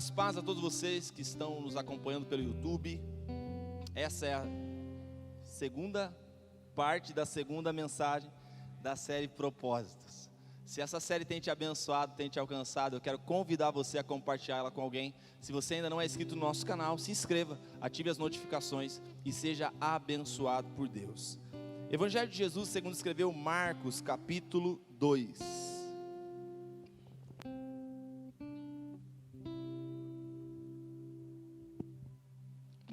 Graças e paz a todos vocês que estão nos acompanhando pelo YouTube. Essa é a segunda parte da segunda mensagem da série Propósitos. Se essa série tem te abençoado, tem te alcançado, eu quero convidar você a compartilhar ela com alguém. Se você ainda não é inscrito no nosso canal, se inscreva, ative as notificações e seja abençoado por Deus. Evangelho de Jesus, segundo escreveu Marcos, capítulo 2.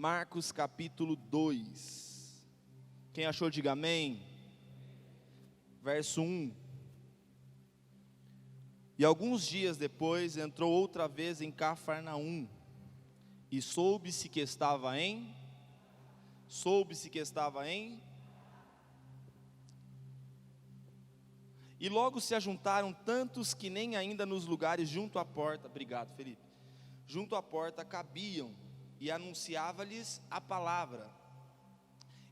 Marcos capítulo 2. Quem achou, diga amém. Verso 1. E alguns dias depois entrou outra vez em Cafarnaum, e soube-se que estava em. E logo se ajuntaram tantos que nem ainda nos lugares junto à porta, obrigado Felipe, junto à porta cabiam, e anunciava-lhes a palavra.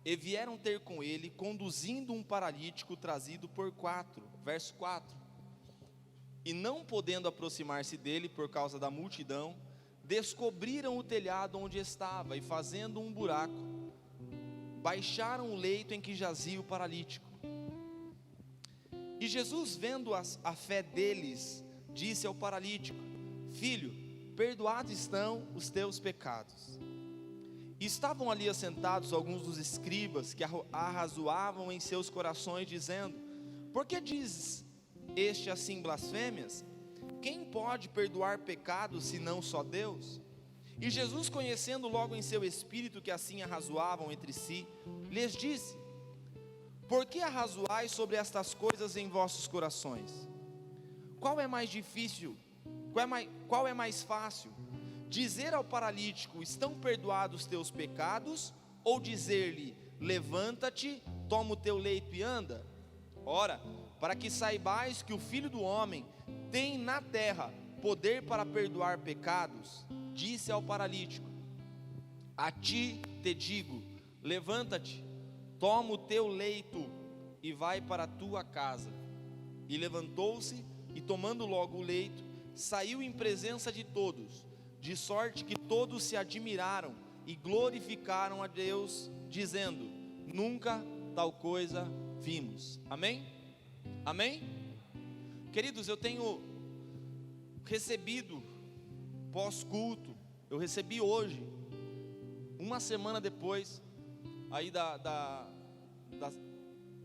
E vieram ter com ele, conduzindo um paralítico trazido por 4. Verso 4. E não podendo aproximar-se dele por causa da multidão, descobriram o telhado onde estava, e fazendo um buraco, baixaram o leito em que jazia o paralítico. E Jesus, vendo a fé deles, disse ao paralítico: Filho, perdoados estão os teus pecados. E estavam ali assentados alguns dos escribas que arrazoavam em seus corações, dizendo: Por que dizes este assim blasfêmias? Quem pode perdoar pecados, senão só Deus? E Jesus, conhecendo logo em seu espírito que assim arrazoavam entre si, lhes disse: Por que arrazoais sobre estas coisas em vossos corações? Qual é mais difícil? Qual é mais fácil? Dizer ao paralítico: estão perdoados os teus pecados? Ou dizer-lhe: levanta-te, toma o teu leito e anda? Ora, para que saibais que o Filho do Homem tem na terra poder para perdoar pecados, disse ao paralítico: a ti te digo, levanta-te, toma o teu leito e vai para a tua casa. E levantou-se, e tomando logo o leito, saiu em presença de todos, de sorte que todos se admiraram e glorificaram a Deus, dizendo: nunca tal coisa vimos. Amém? Amém? Queridos, eu tenho recebido pós-culto, eu recebi hoje, uma semana depois aí da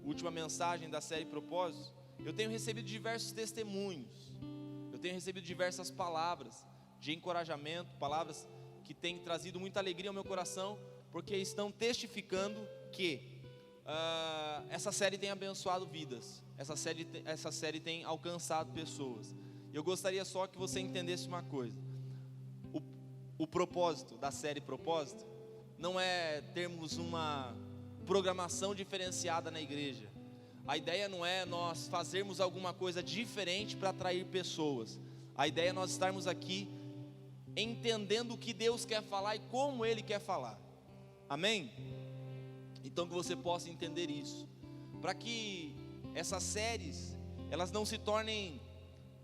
última mensagem da série Propósitos, eu tenho recebido diversos testemunhos. Eu tenho recebido diversas palavras de encorajamento, palavras que têm trazido muita alegria ao meu coração, porque estão testificando que essa série tem abençoado vidas, essa série tem alcançado pessoas. Eu gostaria só que você entendesse uma coisa: o propósito da série Propósito não é termos uma programação diferenciada na igreja. A ideia não é nós fazermos alguma coisa diferente para atrair pessoas. A ideia é nós estarmos aqui entendendo o que Deus quer falar e como Ele quer falar. Amém? Então que você possa entender isso, para que essas séries, elas não se tornem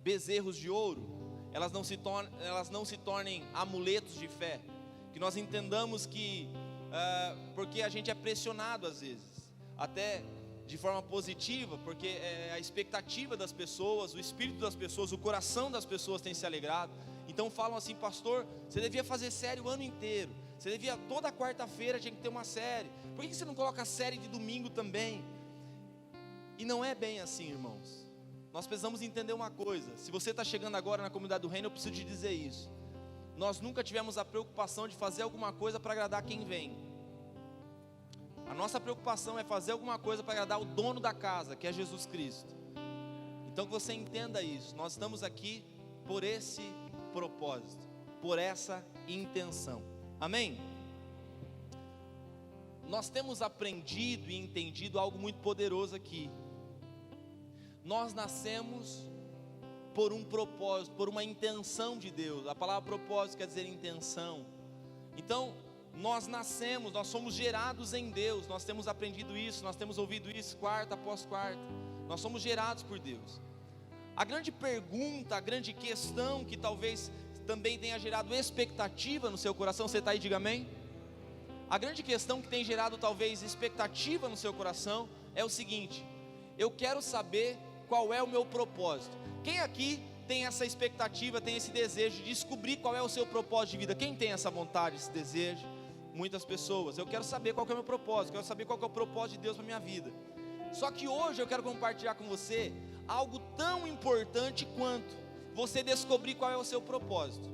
bezerros de ouro, elas não se tornem amuletos de fé. Que nós entendamos que, porque a gente é pressionado às vezes, até de forma positiva, porque a expectativa das pessoas, o espírito das pessoas, o coração das pessoas tem se alegrado. Então falam assim: pastor, você devia fazer série o ano inteiro, você devia, toda quarta-feira tinha que ter uma série, por que você não coloca a série de domingo também? E não é bem assim, irmãos. Nós precisamos entender uma coisa. Se você está chegando agora na comunidade do reino, eu preciso te dizer isso: nós nunca tivemos a preocupação de fazer alguma coisa para agradar quem vem. A nossa preocupação é fazer alguma coisa para agradar o dono da casa, que é Jesus Cristo. Então que você entenda isso. Nós estamos aqui por esse propósito, por essa intenção. Amém? Nós temos aprendido e entendido algo muito poderoso aqui. Nós nascemos por um propósito, por uma intenção de Deus. A palavra propósito quer dizer intenção. Então nós nascemos, nós somos gerados em Deus. Nós temos aprendido isso, nós temos ouvido isso quarta após quarta. Nós somos gerados por Deus. A grande pergunta, a grande questão que talvez também tenha gerado expectativa no seu coração. Você está aí, diga amém. A grande questão que tem gerado talvez expectativa no seu coração é o seguinte: eu quero saber qual é o meu propósito. Quem aqui tem essa expectativa, tem esse desejo de descobrir qual é o seu propósito de vida? Quem tem essa vontade, esse desejo? Muitas pessoas. Eu quero saber qual que é o meu propósito, quero saber qual que é o propósito de Deus para a minha vida. Só que hoje eu quero compartilhar com você algo tão importante quanto você descobrir qual é o seu propósito.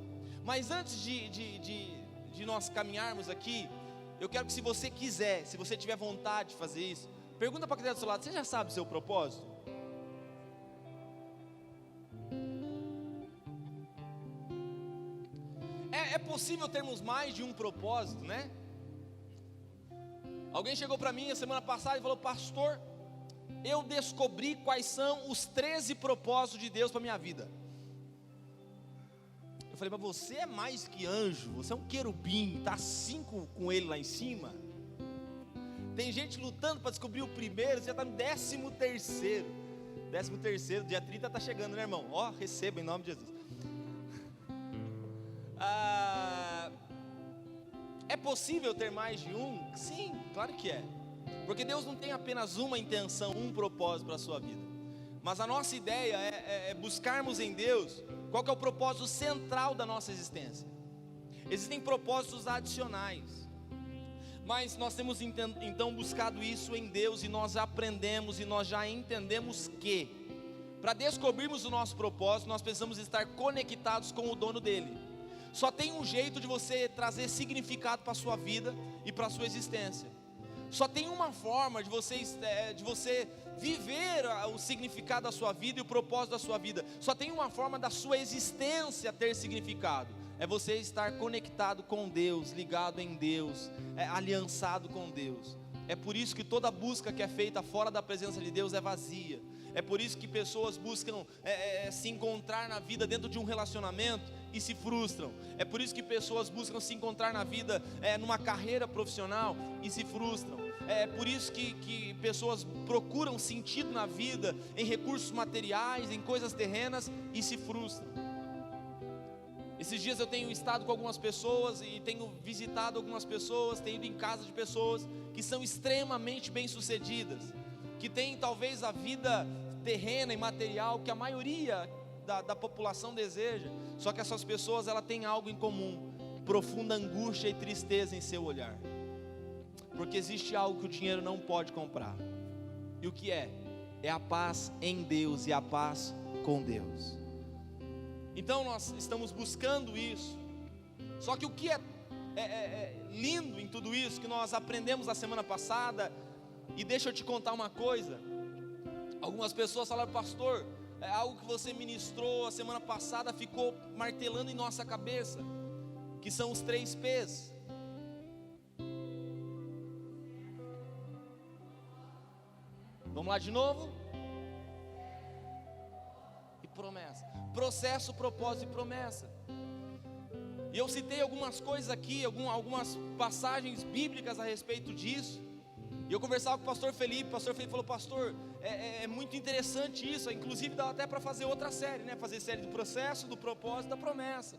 Mas antes de nós caminharmos aqui, eu quero que, se você quiser, se você tiver vontade de fazer isso, pergunta para quem está do seu lado: você já sabe o seu propósito? É possível termos mais de um propósito, né? Alguém chegou para mim a semana passada e falou: pastor, eu descobri quais são os 13 propósitos de Deus para a minha vida. Eu falei: mas você é mais que anjo, você é um querubim, está 5 com ele lá em cima. Tem gente lutando para descobrir o primeiro, você já está no 13º. 13º, dia 30 está chegando, né, irmão? Ó, receba em nome de Jesus. É possível ter mais de um? Sim, claro que é. Porque Deus não tem apenas uma intenção, um propósito para a sua vida. Mas a nossa ideia é buscarmos em Deus qual que é o propósito central da nossa existência. Existem propósitos adicionais, mas nós temos então buscado isso em Deus, e nós aprendemos e nós já entendemos que para descobrirmos o nosso propósito, nós precisamos estar conectados com o dono dele. Só tem um jeito de você trazer significado para a sua vida e para a sua existência. Só tem uma forma de você viver o significado da sua vida e o propósito da sua vida. Só tem uma forma da sua existência ter significado: é você estar conectado com Deus, ligado em Deus, aliançado com Deus. É por isso que toda busca que é feita fora da presença de Deus é vazia. É por isso que pessoas buscam se encontrar na vida dentro de um relacionamento e se frustram. É por isso que pessoas buscam se encontrar na vida numa carreira profissional e se frustram. É por isso que pessoas procuram sentido na vida em recursos materiais, em coisas terrenas, e se frustram. Esses dias eu tenho estado com algumas pessoas e tenho visitado algumas pessoas, tenho ido em casa de pessoas que são extremamente bem-sucedidas, que têm talvez a vida terrena e material que a maioria da população deseja. Só que essas pessoas, elas têm algo em comum: profunda angústia e tristeza em seu olhar, porque existe algo que o dinheiro não pode comprar. E o que é? É a paz em Deus e a paz com Deus. Então nós estamos buscando isso. Só que o que é lindo em tudo isso, que nós aprendemos na semana passada, e deixa eu te contar uma coisa. Algumas pessoas falaram: pastor, algo que você ministrou a semana passada ficou martelando em nossa cabeça, que são os 3 P's. Vamos lá de novo? E promessa. Processo, propósito e promessa. E eu citei algumas coisas aqui, algumas passagens bíblicas a respeito disso. E eu conversava com o pastor Felipe falou: pastor, é muito interessante isso, inclusive dá até para fazer outra série, né? Fazer série do processo, do propósito, da promessa.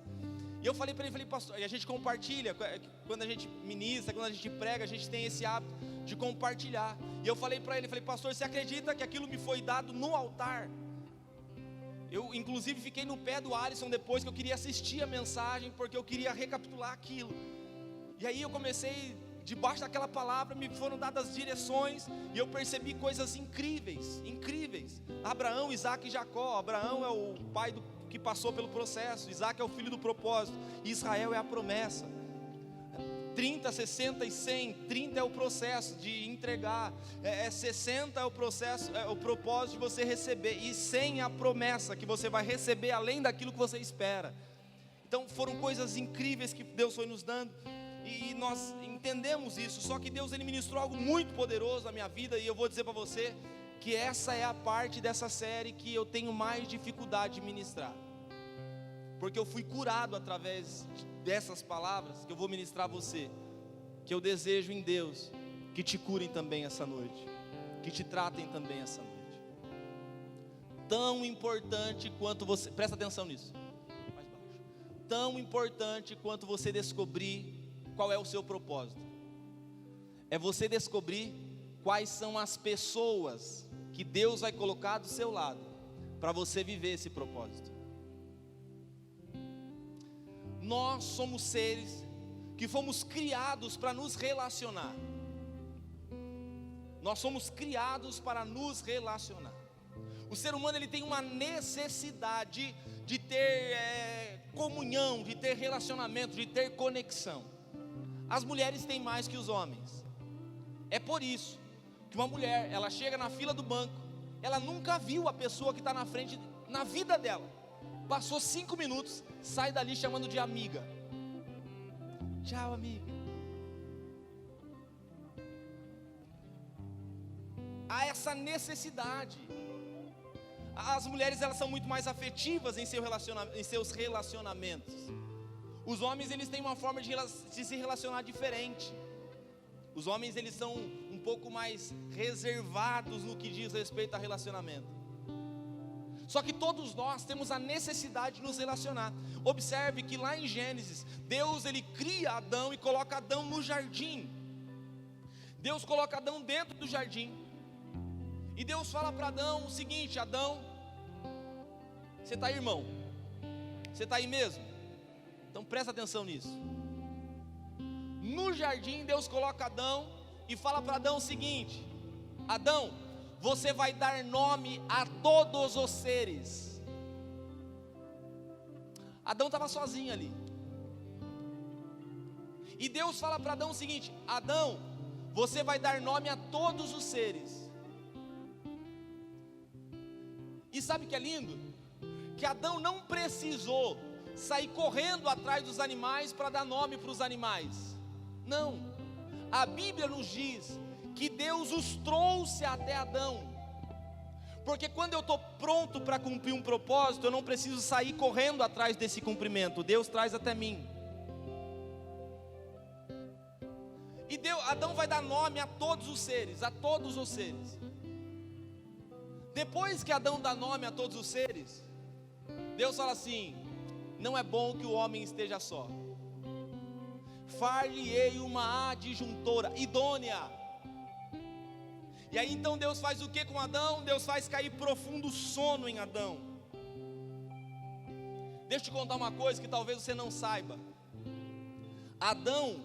E eu falei para ele, pastor, e a gente compartilha, quando a gente ministra, quando a gente prega, a gente tem esse hábito de compartilhar. E eu falei para ele, pastor, você acredita que aquilo me foi dado no altar? Eu inclusive fiquei no pé do Alisson depois, que eu queria assistir a mensagem, porque eu queria recapitular aquilo. E aí eu comecei, debaixo daquela palavra me foram dadas direções, e eu percebi coisas incríveis. Abraão, Isaac e Jacó. Abraão é o pai que passou pelo processo, Isaac é o filho do propósito, e Israel é a promessa. 30, 60 e 100, 30 é o processo de entregar, 60 é o processo, é o propósito de você receber, e 100 é a promessa que você vai receber além daquilo que você espera. Então foram coisas incríveis que Deus foi nos dando, e nós entendemos isso. Só que Deus, Ele ministrou algo muito poderoso na minha vida, e eu vou dizer para você que essa é a parte dessa série que eu tenho mais dificuldade de ministrar, porque eu fui curado através dessas palavras que eu vou ministrar a você, que eu desejo em Deus que te curem também essa noite, que te tratem também essa noite. Tão importante quanto você, presta atenção nisso, mais baixo. tão importante quanto você descobrir qual é o seu propósito. É você descobrir quais são as pessoas que Deus vai colocar do seu lado para você viver esse propósito. Nós somos seres que fomos criados para nos relacionar. Nós somos criados para nos relacionar. O ser humano, ele tem uma necessidade de ter comunhão, de ter relacionamento, de ter conexão. As mulheres têm mais que os homens. É por isso que uma mulher, ela chega na fila do banco, ela nunca viu a pessoa que está na frente, na vida dela. Passou 5 minutos, sai dali chamando de amiga. Tchau, amiga. Há essa necessidade. As mulheres, elas são muito mais afetivas em seus relacionamentos. Os homens, eles têm uma forma de se relacionar diferente. Os homens, eles são um pouco mais reservados no que diz respeito a relacionamento. Só que todos nós temos a necessidade de nos relacionar. Observe que lá em Gênesis, Deus, ele cria Adão e coloca Adão no jardim. Deus coloca Adão dentro do jardim. E Deus fala para Adão o seguinte: Adão, você está aí, irmão? Você está aí mesmo? Então presta atenção nisso. No jardim, Deus coloca Adão e fala para Adão o seguinte: Adão, você vai dar nome a todos os seres. Adão estava sozinho ali. E Deus fala para Adão o seguinte: Adão, você vai dar nome a todos os seres. E sabe o que é lindo? Que Adão não precisou sair correndo atrás dos animais para dar nome para os animais. Não, a Bíblia nos diz que Deus os trouxe até Adão. Porque quando eu estou pronto para cumprir um propósito, eu não preciso sair correndo atrás desse cumprimento. Deus traz até mim. E Adão vai dar nome a todos os seres, a todos os seres. Depois que Adão dá nome a todos os seres, Deus fala assim: não é bom que o homem esteja só. Far-lhe-ei uma adjuntora idônea. E aí então Deus faz o que com Adão? Deus faz cair profundo sono em Adão. Deixa eu te contar uma coisa que talvez você não saiba. Adão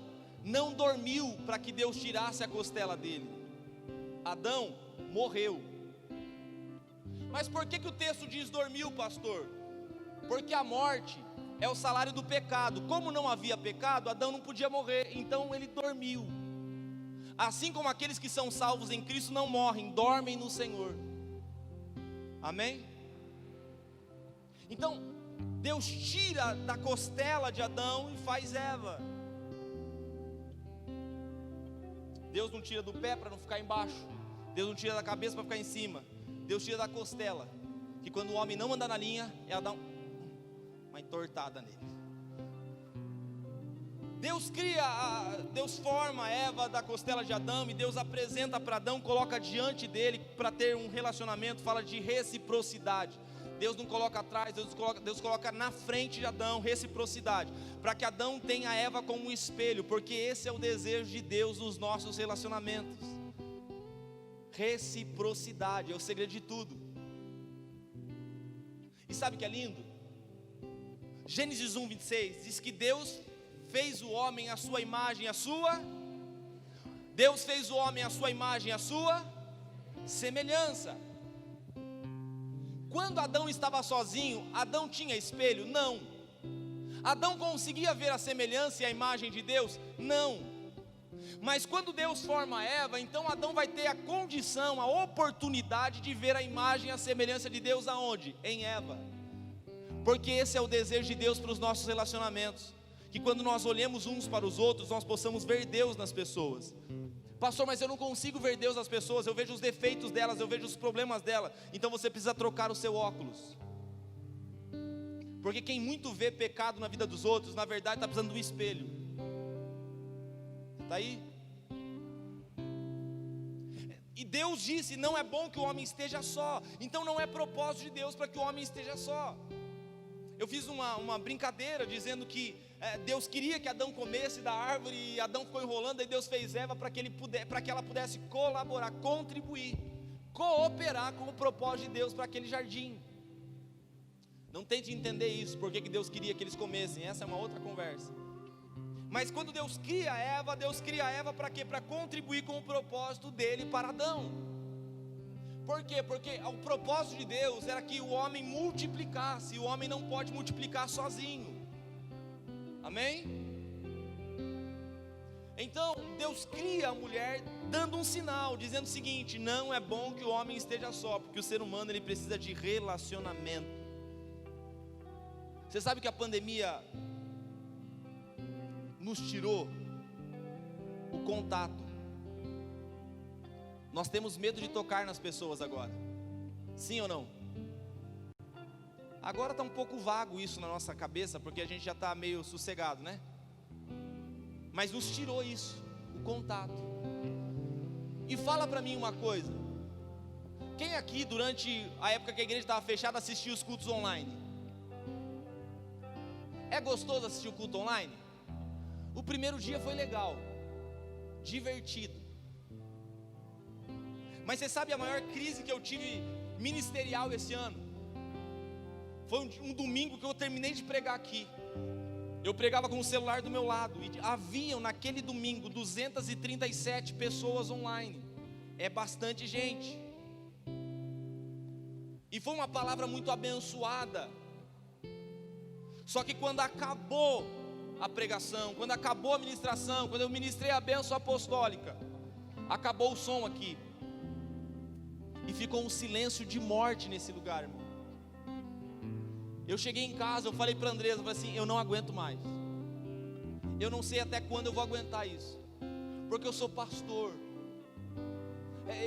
não dormiu para que Deus tirasse a costela dele. Adão morreu. Mas por que o texto diz dormiu, pastor? Porque a morte é o salário do pecado. Como não havia pecado, Adão não podia morrer, então ele dormiu. Assim como aqueles que são salvos em Cristo não morrem, dormem no Senhor. Amém? Então, Deus tira da costela de Adão e faz Eva. Deus não tira do pé para não ficar embaixo. Deus não tira da cabeça para ficar em cima. Deus tira da costela, que quando o homem não anda na linha, ela dá uma entortada nele. Deus forma Eva da costela de Adão, e Deus apresenta para Adão, coloca diante dele, para ter um relacionamento, fala de reciprocidade. Deus não coloca atrás, Deus coloca na frente de Adão, reciprocidade, para que Adão tenha Eva como um espelho, porque esse é o desejo de Deus nos nossos relacionamentos. Reciprocidade é o segredo de tudo. E sabe o que é lindo? Gênesis 1:26 diz que Deus fez o homem à sua imagem, Deus fez o homem à sua imagem, à sua semelhança. Quando Adão estava sozinho, Adão tinha espelho? Não. Adão conseguia ver a semelhança e a imagem de Deus? Não. Mas quando Deus forma Eva, então Adão vai ter a condição, a oportunidade de ver a imagem e a semelhança de Deus aonde? Em Eva. Porque esse é o desejo de Deus para os nossos relacionamentos, que quando nós olhemos uns para os outros, nós possamos ver Deus nas pessoas. Pastor, mas eu não consigo ver Deus nas pessoas, eu vejo os defeitos delas, eu vejo os problemas delas. Então você precisa trocar o seu óculos. Porque quem muito vê pecado na vida dos outros, na verdade está precisando de um espelho. Está aí? E Deus disse, não é bom que o homem esteja só. Então não é propósito de Deus para que o homem esteja só. Eu fiz uma brincadeira dizendo que Deus queria que Adão comesse da árvore e Adão ficou enrolando, e Deus fez Eva para que ela pudesse colaborar, contribuir, cooperar com o propósito de Deus para aquele jardim. Não tente entender isso, porque que Deus queria que eles comessem, essa é uma outra conversa. Mas quando Deus cria Eva para quê? Para contribuir com o propósito dele para Adão. Por quê? Porque o propósito de Deus era que o homem multiplicasse, e o homem não pode multiplicar sozinho. Amém? Então Deus cria a mulher dando um sinal, dizendo o seguinte: não é bom que o homem esteja só, porque o ser humano ele precisa de relacionamento. Você sabe que a pandemia nos tirou o contato. Nós temos medo de tocar nas pessoas agora. Sim ou não? Agora está um pouco vago isso na nossa cabeça, porque a gente já está meio sossegado, né? Mas nos tirou isso, o contato. E fala para mim uma coisa: quem aqui durante a época que a igreja estava fechada assistiu os cultos online? É gostoso assistir o culto online? O primeiro dia foi legal, divertido. Mas você sabe a maior crise que eu tive ministerial esse ano? Foi um domingo que eu terminei de pregar aqui. Eu pregava com o celular do meu lado, e haviam naquele domingo 237 pessoas online. É bastante gente. E foi uma palavra muito abençoada. Só que quando acabou a pregação, quando acabou a ministração, quando eu ministrei a bênção apostólica, acabou o som aqui. E ficou um silêncio de morte nesse lugar, irmão. Eu cheguei em casa, eu falei para a Andresa, eu falei assim: eu não aguento mais. Eu não sei até quando eu vou aguentar isso. Porque eu sou pastor.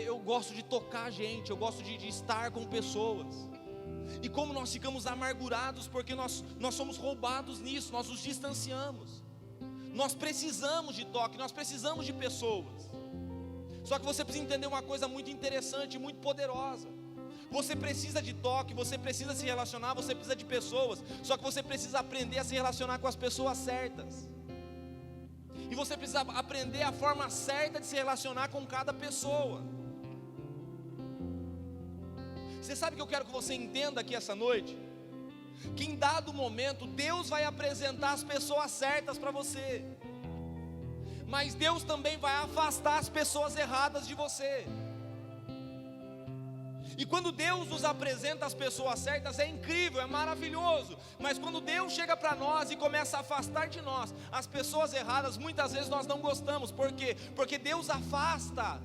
Eu gosto de tocar gente, eu gosto de estar com pessoas. E como nós ficamos amargurados porque nós somos roubados nisso, nós nos distanciamos. Nós precisamos de toque, nós precisamos de pessoas. Só que você precisa entender uma coisa muito interessante, muito poderosa. Você precisa de toque, você precisa se relacionar, você precisa de pessoas. Só que você precisa aprender a se relacionar com as pessoas certas. E você precisa aprender a forma certa de se relacionar com cada pessoa. Você sabe que eu quero que você entenda aqui essa noite? Que em dado momento Deus vai apresentar as pessoas certas para você, mas Deus também vai afastar as pessoas erradas de você. E quando Deus nos apresenta as pessoas certas, é incrível, é maravilhoso. Mas quando Deus chega para nós e começa a afastar de nós as pessoas erradas, muitas vezes nós não gostamos. Por quê? Porque Deus afasta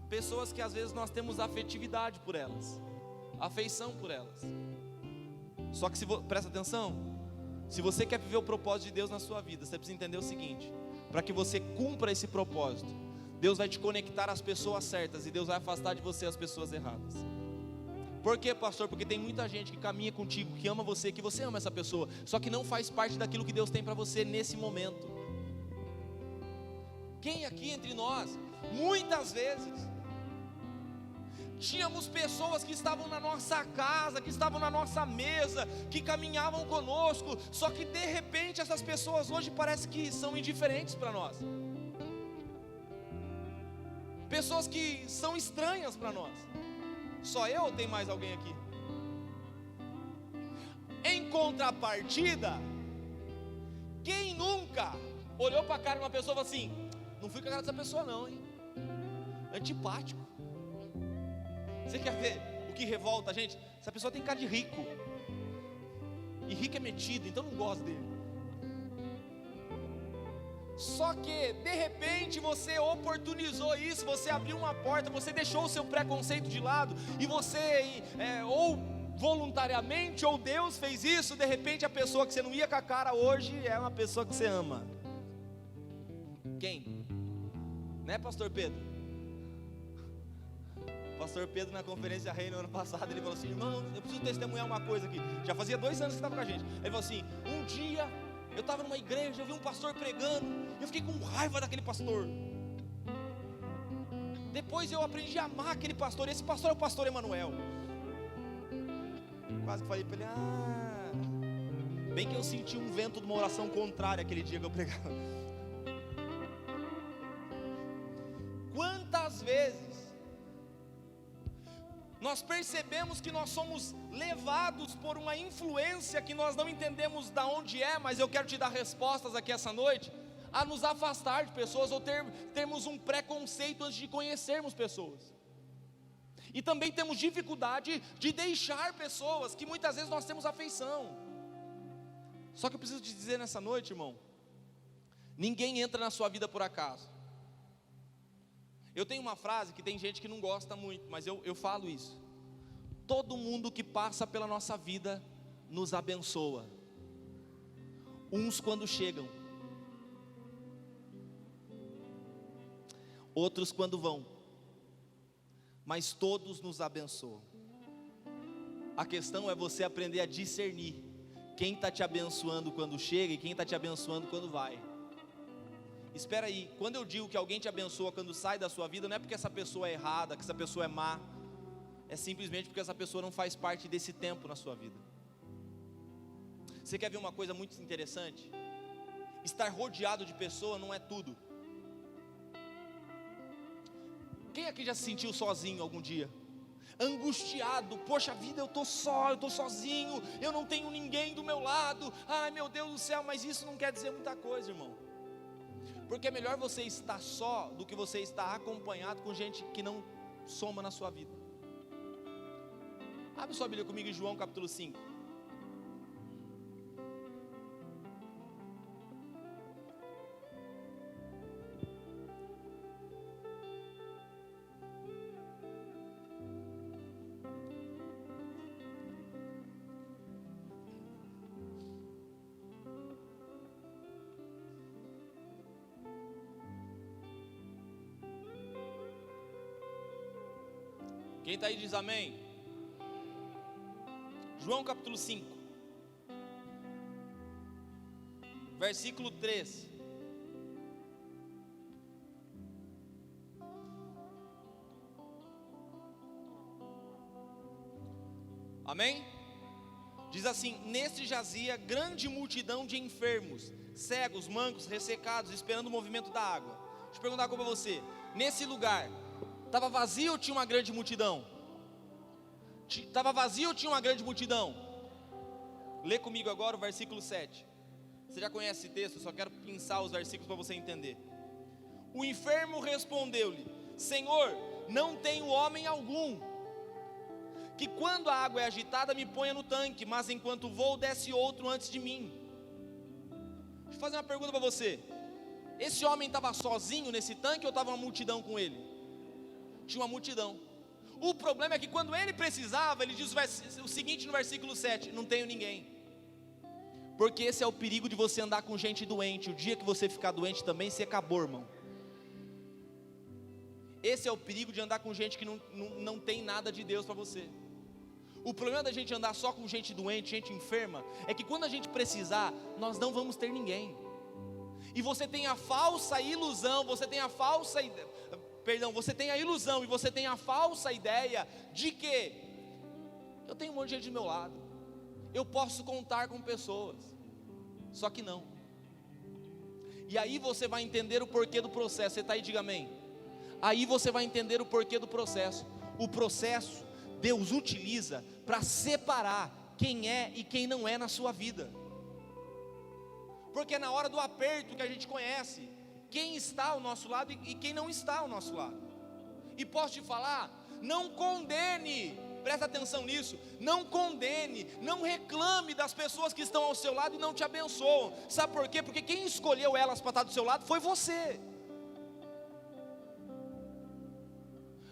pessoas que às vezes nós temos afetividade por elas, afeição por elas. Só que presta atenção, se você quer viver o propósito de Deus na sua vida, você precisa entender o seguinte: para que você cumpra esse propósito, Deus vai te conectar às pessoas certas, e Deus vai afastar de você as pessoas erradas. Por quê, pastor? Porque tem muita gente que caminha contigo, que ama você, que você ama essa pessoa, só que não faz parte daquilo que Deus tem para você nesse momento. Quem aqui entre nós, muitas vezes, tínhamos pessoas que estavam na nossa casa, que estavam na nossa mesa, que caminhavam conosco, só que de repente essas pessoas hoje parece que são indiferentes para nós. Pessoas que são estranhas para nós. Só eu ou tem mais alguém aqui? Em contrapartida, quem nunca olhou para a cara de uma pessoa e falou assim: não fui com a cara dessa pessoa não, hein? Antipático. Você quer ver o que revolta a gente? Essa pessoa tem cara de rico, e rico é metido, então não gosto dele. Só que de repente você oportunizou isso, você abriu uma porta, você deixou o seu preconceito de lado, e você ou voluntariamente ou Deus fez isso. De repente a pessoa que você não ia com a cara hoje é uma pessoa que você ama. Quem? Né, pastor Pedro? Pastor Pedro, na conferência Rei no ano passado, ele falou assim: irmão, eu preciso testemunhar uma coisa aqui. Já fazia 2 anos que estava com a gente. Ele falou assim: um dia eu estava numa igreja, eu vi um pastor pregando, eu fiquei com raiva daquele pastor. Depois eu aprendi a amar aquele pastor. Esse pastor é o pastor Emanuel. Quase que falei para ele: Bem que eu senti um vento de uma oração contrária aquele dia que eu pregava. Quantas vezes nós percebemos que nós somos levados por uma influência que nós não entendemos de onde é, mas eu quero te dar respostas aqui essa noite, a nos afastar de pessoas, ou termos um preconceito antes de conhecermos pessoas. E também temos dificuldade de deixar pessoas que muitas vezes nós temos afeição. Só que eu preciso te dizer nessa noite, irmão, ninguém entra na sua vida por acaso. Eu tenho uma frase que tem gente que não gosta muito, mas eu falo isso. Todo mundo que passa pela nossa vida nos abençoa. Uns quando chegam, outros quando vão, mas todos nos abençoam. A questão é você aprender a discernir quem está te abençoando quando chega e quem está te abençoando quando vai. Espera aí, quando eu digo que alguém te abençoa quando sai da sua vida, não é porque essa pessoa é errada, que essa pessoa é má, é simplesmente porque essa pessoa não faz parte desse tempo na sua vida. Você quer ver uma coisa muito interessante? Estar rodeado de pessoa não é tudo. Quem aqui já se sentiu sozinho algum dia? Angustiado, poxa vida, eu estou só, eu estou sozinho, eu não tenho ninguém do meu lado, ai meu Deus do céu, mas isso não quer dizer muita coisa, irmão. Porque é melhor você estar só do que você estar acompanhado com gente que não soma na sua vida. Abre sua Bíblia comigo em João capítulo 5. Quem está aí diz amém. João capítulo 5, versículo 3. Amém? Diz assim: neste jazia grande multidão de enfermos, cegos, mancos, ressecados, esperando o movimento da água. Deixa eu perguntar uma coisa para você. Nesse lugar estava vazio ou tinha uma grande multidão? Estava vazio ou tinha uma grande multidão? Lê comigo agora o versículo 7. Você já conhece esse texto, eu só quero pensar os versículos para você entender. O enfermo respondeu-lhe: Senhor, não tenho homem algum que quando a água é agitada me ponha no tanque, mas enquanto vou desce outro antes de mim. Deixa eu fazer uma pergunta para você. Esse homem estava sozinho nesse tanque ou estava uma multidão com ele? Tinha uma multidão. O problema é que quando ele precisava, ele diz o seguinte no versículo 7: não tenho ninguém. Porque esse é o perigo de você andar com gente doente. O dia que você ficar doente também, você acabou, irmão. Esse é o perigo de andar com gente que não tem nada de Deus para você. O problema da gente andar só com gente doente, gente enferma, é que quando a gente precisar, nós não vamos ter ninguém. E você tem a falsa ilusão, você tem a ilusão e você tem a falsa ideia de que eu tenho um monte de gente do meu lado, eu posso contar com pessoas. Só que não. E aí você vai entender o porquê do processo. Você está aí, diga amém. Aí você vai entender o porquê do processo. O processo Deus utiliza para separar quem é e quem não é na sua vida. Porque é na hora do aperto que a gente conhece quem está ao nosso lado e quem não está ao nosso lado. E posso te falar, não condene, presta atenção nisso, não condene, não reclame das pessoas que estão ao seu lado e não te abençoam. Sabe por quê? Porque quem escolheu elas para estar do seu lado foi você.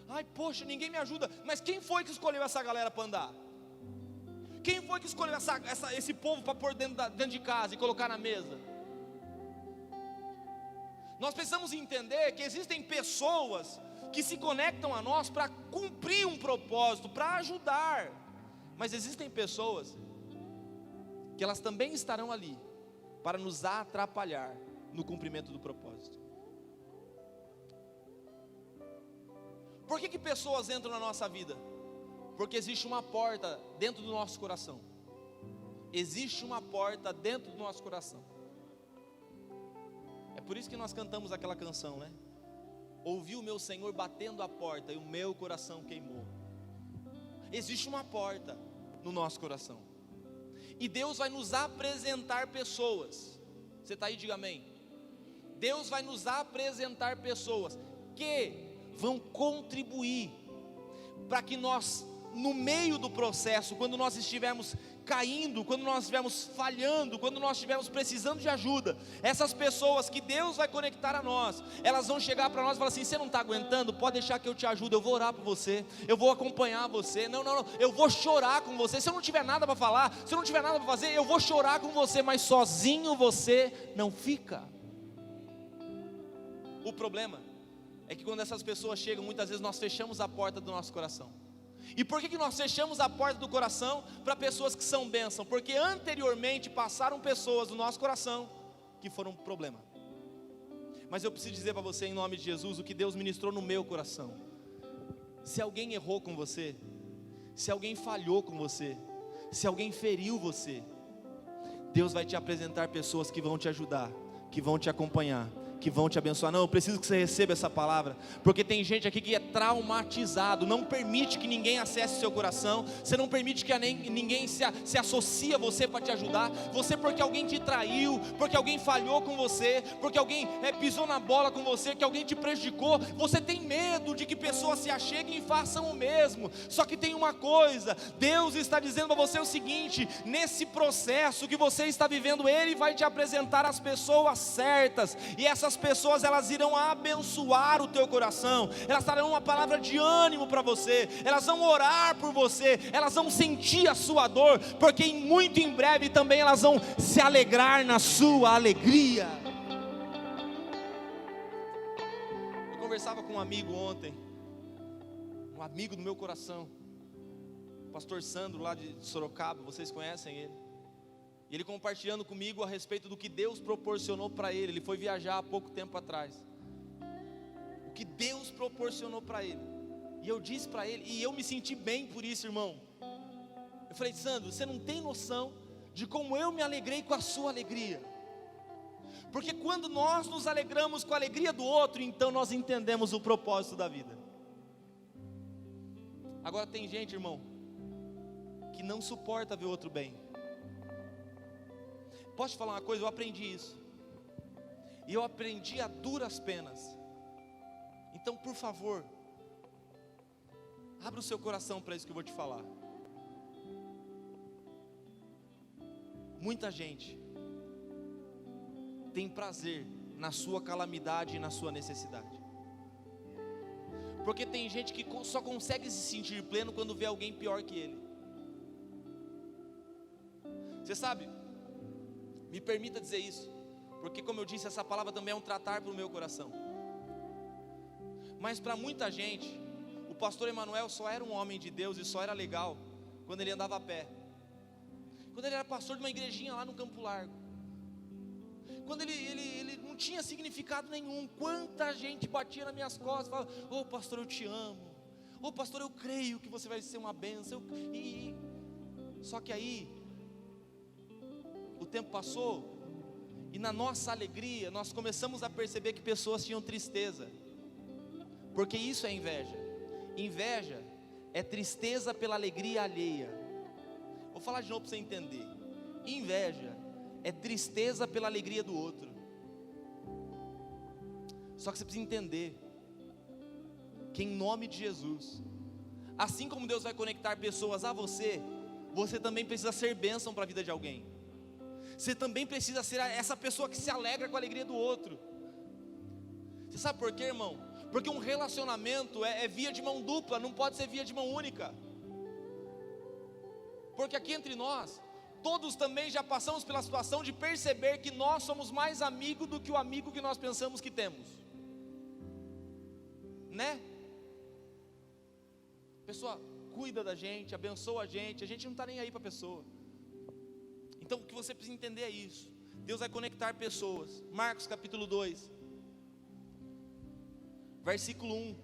Ai, poxa, ninguém me ajuda. Mas quem foi que escolheu essa galera para andar? Quem foi que escolheu esse povo para pôr dentro de casa e colocar na mesa? Nós precisamos entender que existem pessoas que se conectam a nós para cumprir um propósito, para ajudar. Mas existem pessoas que elas também estarão ali para nos atrapalhar no cumprimento do propósito. Por que pessoas entram na nossa vida? Porque existe uma porta dentro do nosso coração. existe uma porta dentro do nosso coração. É por isso que nós cantamos aquela canção, né? Ouvi o meu Senhor batendo a porta e o meu coração queimou. Existe uma porta no nosso coração. E Deus vai nos apresentar pessoas. Você está aí, diga amém. Deus vai nos apresentar pessoas que vão contribuir para que nós, no meio do processo, quando nós estivermos caindo, quando nós estivermos falhando, quando nós estivermos precisando de ajuda, essas pessoas que Deus vai conectar a nós, elas vão chegar para nós e falar assim: você não está aguentando? Pode deixar que eu te ajudo, eu vou orar por você, eu vou acompanhar você, não, eu vou chorar com você, se eu não tiver nada para falar, se eu não tiver nada para fazer, eu vou chorar com você, mas sozinho você não fica. O problema é que quando essas pessoas chegam, muitas vezes nós fechamos a porta do nosso coração. E por que nós fechamos a porta do coração para pessoas que são bênção? Porque anteriormente passaram pessoas do nosso coração que foram um problema. Mas eu preciso dizer para você, em nome de Jesus, o que Deus ministrou no meu coração. Se alguém errou com você, se alguém falhou com você, se alguém feriu você, Deus vai te apresentar pessoas que vão te ajudar, que vão te acompanhar, que vão te abençoar. Não, eu preciso que você receba essa palavra, porque tem gente aqui que é traumatizado, não permite que ninguém acesse seu coração, você não permite que ninguém se associe a você para te ajudar, você porque alguém te traiu, porque alguém falhou com você, porque alguém pisou na bola com você, que alguém te prejudicou, você tem medo de que pessoas se acheguem e façam o mesmo. Só que tem uma coisa, Deus está dizendo para você o seguinte: nesse processo que você está vivendo, Ele vai te apresentar as pessoas certas, e essas pessoas, elas irão abençoar o teu coração, elas darão uma palavra de ânimo para você, elas vão orar por você, elas vão sentir a sua dor, porque muito em breve também elas vão se alegrar na sua alegria. Eu conversava com um amigo ontem, um amigo do meu coração, o pastor Sandro lá de Sorocaba, vocês conhecem ele? E ele compartilhando comigo a respeito do que Deus proporcionou para ele. Ele foi viajar há pouco tempo atrás. O que Deus proporcionou para ele. E eu disse para ele, e eu me senti bem por isso, irmão. Eu falei: Sandro, você não tem noção de como eu me alegrei com a sua alegria. Porque quando nós nos alegramos com a alegria do outro, então nós entendemos o propósito da vida. Agora tem gente, irmão, que não suporta ver o outro bem. Posso te falar uma coisa? Eu aprendi isso. E eu aprendi a duras penas. Então, por favor, abra o seu coração para isso que eu vou te falar. Muita gente tem prazer na sua calamidade e na sua necessidade. Porque tem gente que só consegue se sentir pleno quando vê alguém pior que ele. Você sabe, me permita dizer isso, porque como eu disse, essa palavra também é um tratar para o meu coração. Mas para muita gente, o pastor Emanuel só era um homem de Deus e só era legal quando ele andava a pé, quando ele era pastor de uma igrejinha lá no Campo Largo, quando ele não tinha significado nenhum. Quanta gente batia nas minhas costas e falava: ô pastor, eu te amo, ô pastor, eu creio que você vai ser uma bênção. Só que aí o tempo passou, e na nossa alegria nós começamos a perceber que pessoas tinham tristeza, porque isso é inveja. Inveja é tristeza pela alegria alheia. Vou falar de novo para você entender. Inveja é tristeza pela alegria do outro. Só que você precisa entender que em nome de Jesus, assim como Deus vai conectar pessoas a você, você também precisa ser bênção para a vida de alguém. Você também precisa ser essa pessoa que se alegra com a alegria do outro. Você sabe por quê, irmão? Porque um relacionamento é via de mão dupla, não pode ser via de mão única. Porque aqui entre nós, todos também já passamos pela situação de perceber que nós somos mais amigos do que o amigo que nós pensamos que temos, né? A pessoa cuida da gente, abençoa a gente não está nem aí para a pessoa. Então o que você precisa entender é isso. Deus vai conectar pessoas. Marcos capítulo 2, versículo 1.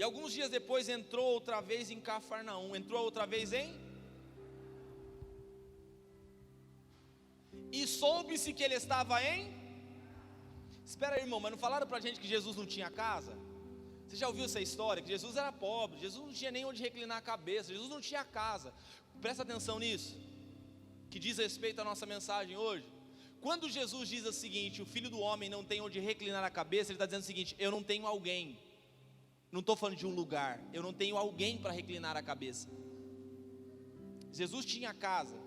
E alguns dias depois entrou outra vez em Cafarnaum. Entrou outra vez em? E soube-se que ele estava em? Espera aí, irmão, mas não falaram pra gente que Jesus não tinha casa? Você já ouviu essa história? Que Jesus era pobre, Jesus não tinha nem onde reclinar a cabeça, Jesus não tinha casa. Presta atenção nisso, que diz respeito à nossa mensagem hoje. Quando Jesus diz o seguinte: o Filho do Homem não tem onde reclinar a cabeça, ele está dizendo o seguinte: eu não tenho alguém. Não estou falando de um lugar, eu não tenho alguém para reclinar a cabeça. Jesus tinha casa,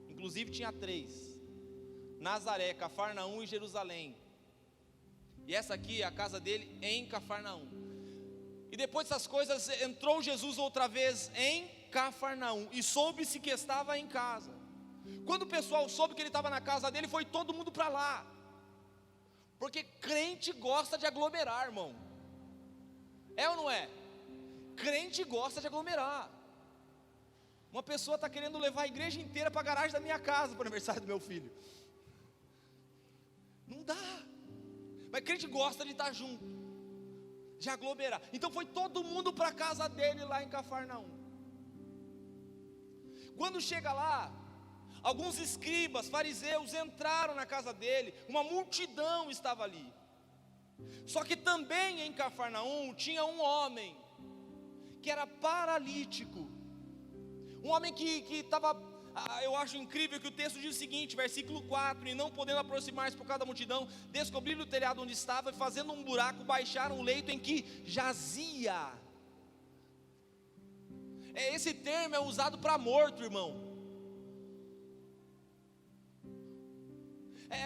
inclusive tinha 3: Nazaré, Cafarnaum e Jerusalém. E essa aqui é a casa dele em Cafarnaum. E depois dessas coisas, entrou Jesus outra vez em Cafarnaum, e soube-se que estava em casa. Quando o pessoal soube que ele estava na casa dele, foi todo mundo para lá, porque crente gosta de aglomerar, irmão. É ou não é? Crente gosta de aglomerar. Uma pessoa está querendo levar a igreja inteira para a garagem da minha casa, para o aniversário do meu filho. Não dá. Mas crente gosta de estar junto, de aglomerar. Então foi todo mundo para a casa dele lá em Cafarnaum. Quando chega lá, alguns escribas, fariseus entraram na casa dele. Uma multidão estava ali. Só que também em Cafarnaum tinha um homem que era paralítico. Um homem que estava... Eu acho incrível que o texto diz o seguinte, versículo 4: e não podendo aproximar-se por causa da multidão, descobriram o telhado onde estava, e fazendo um buraco, baixaram o leito em que jazia. Esse termo é usado para morto, irmão.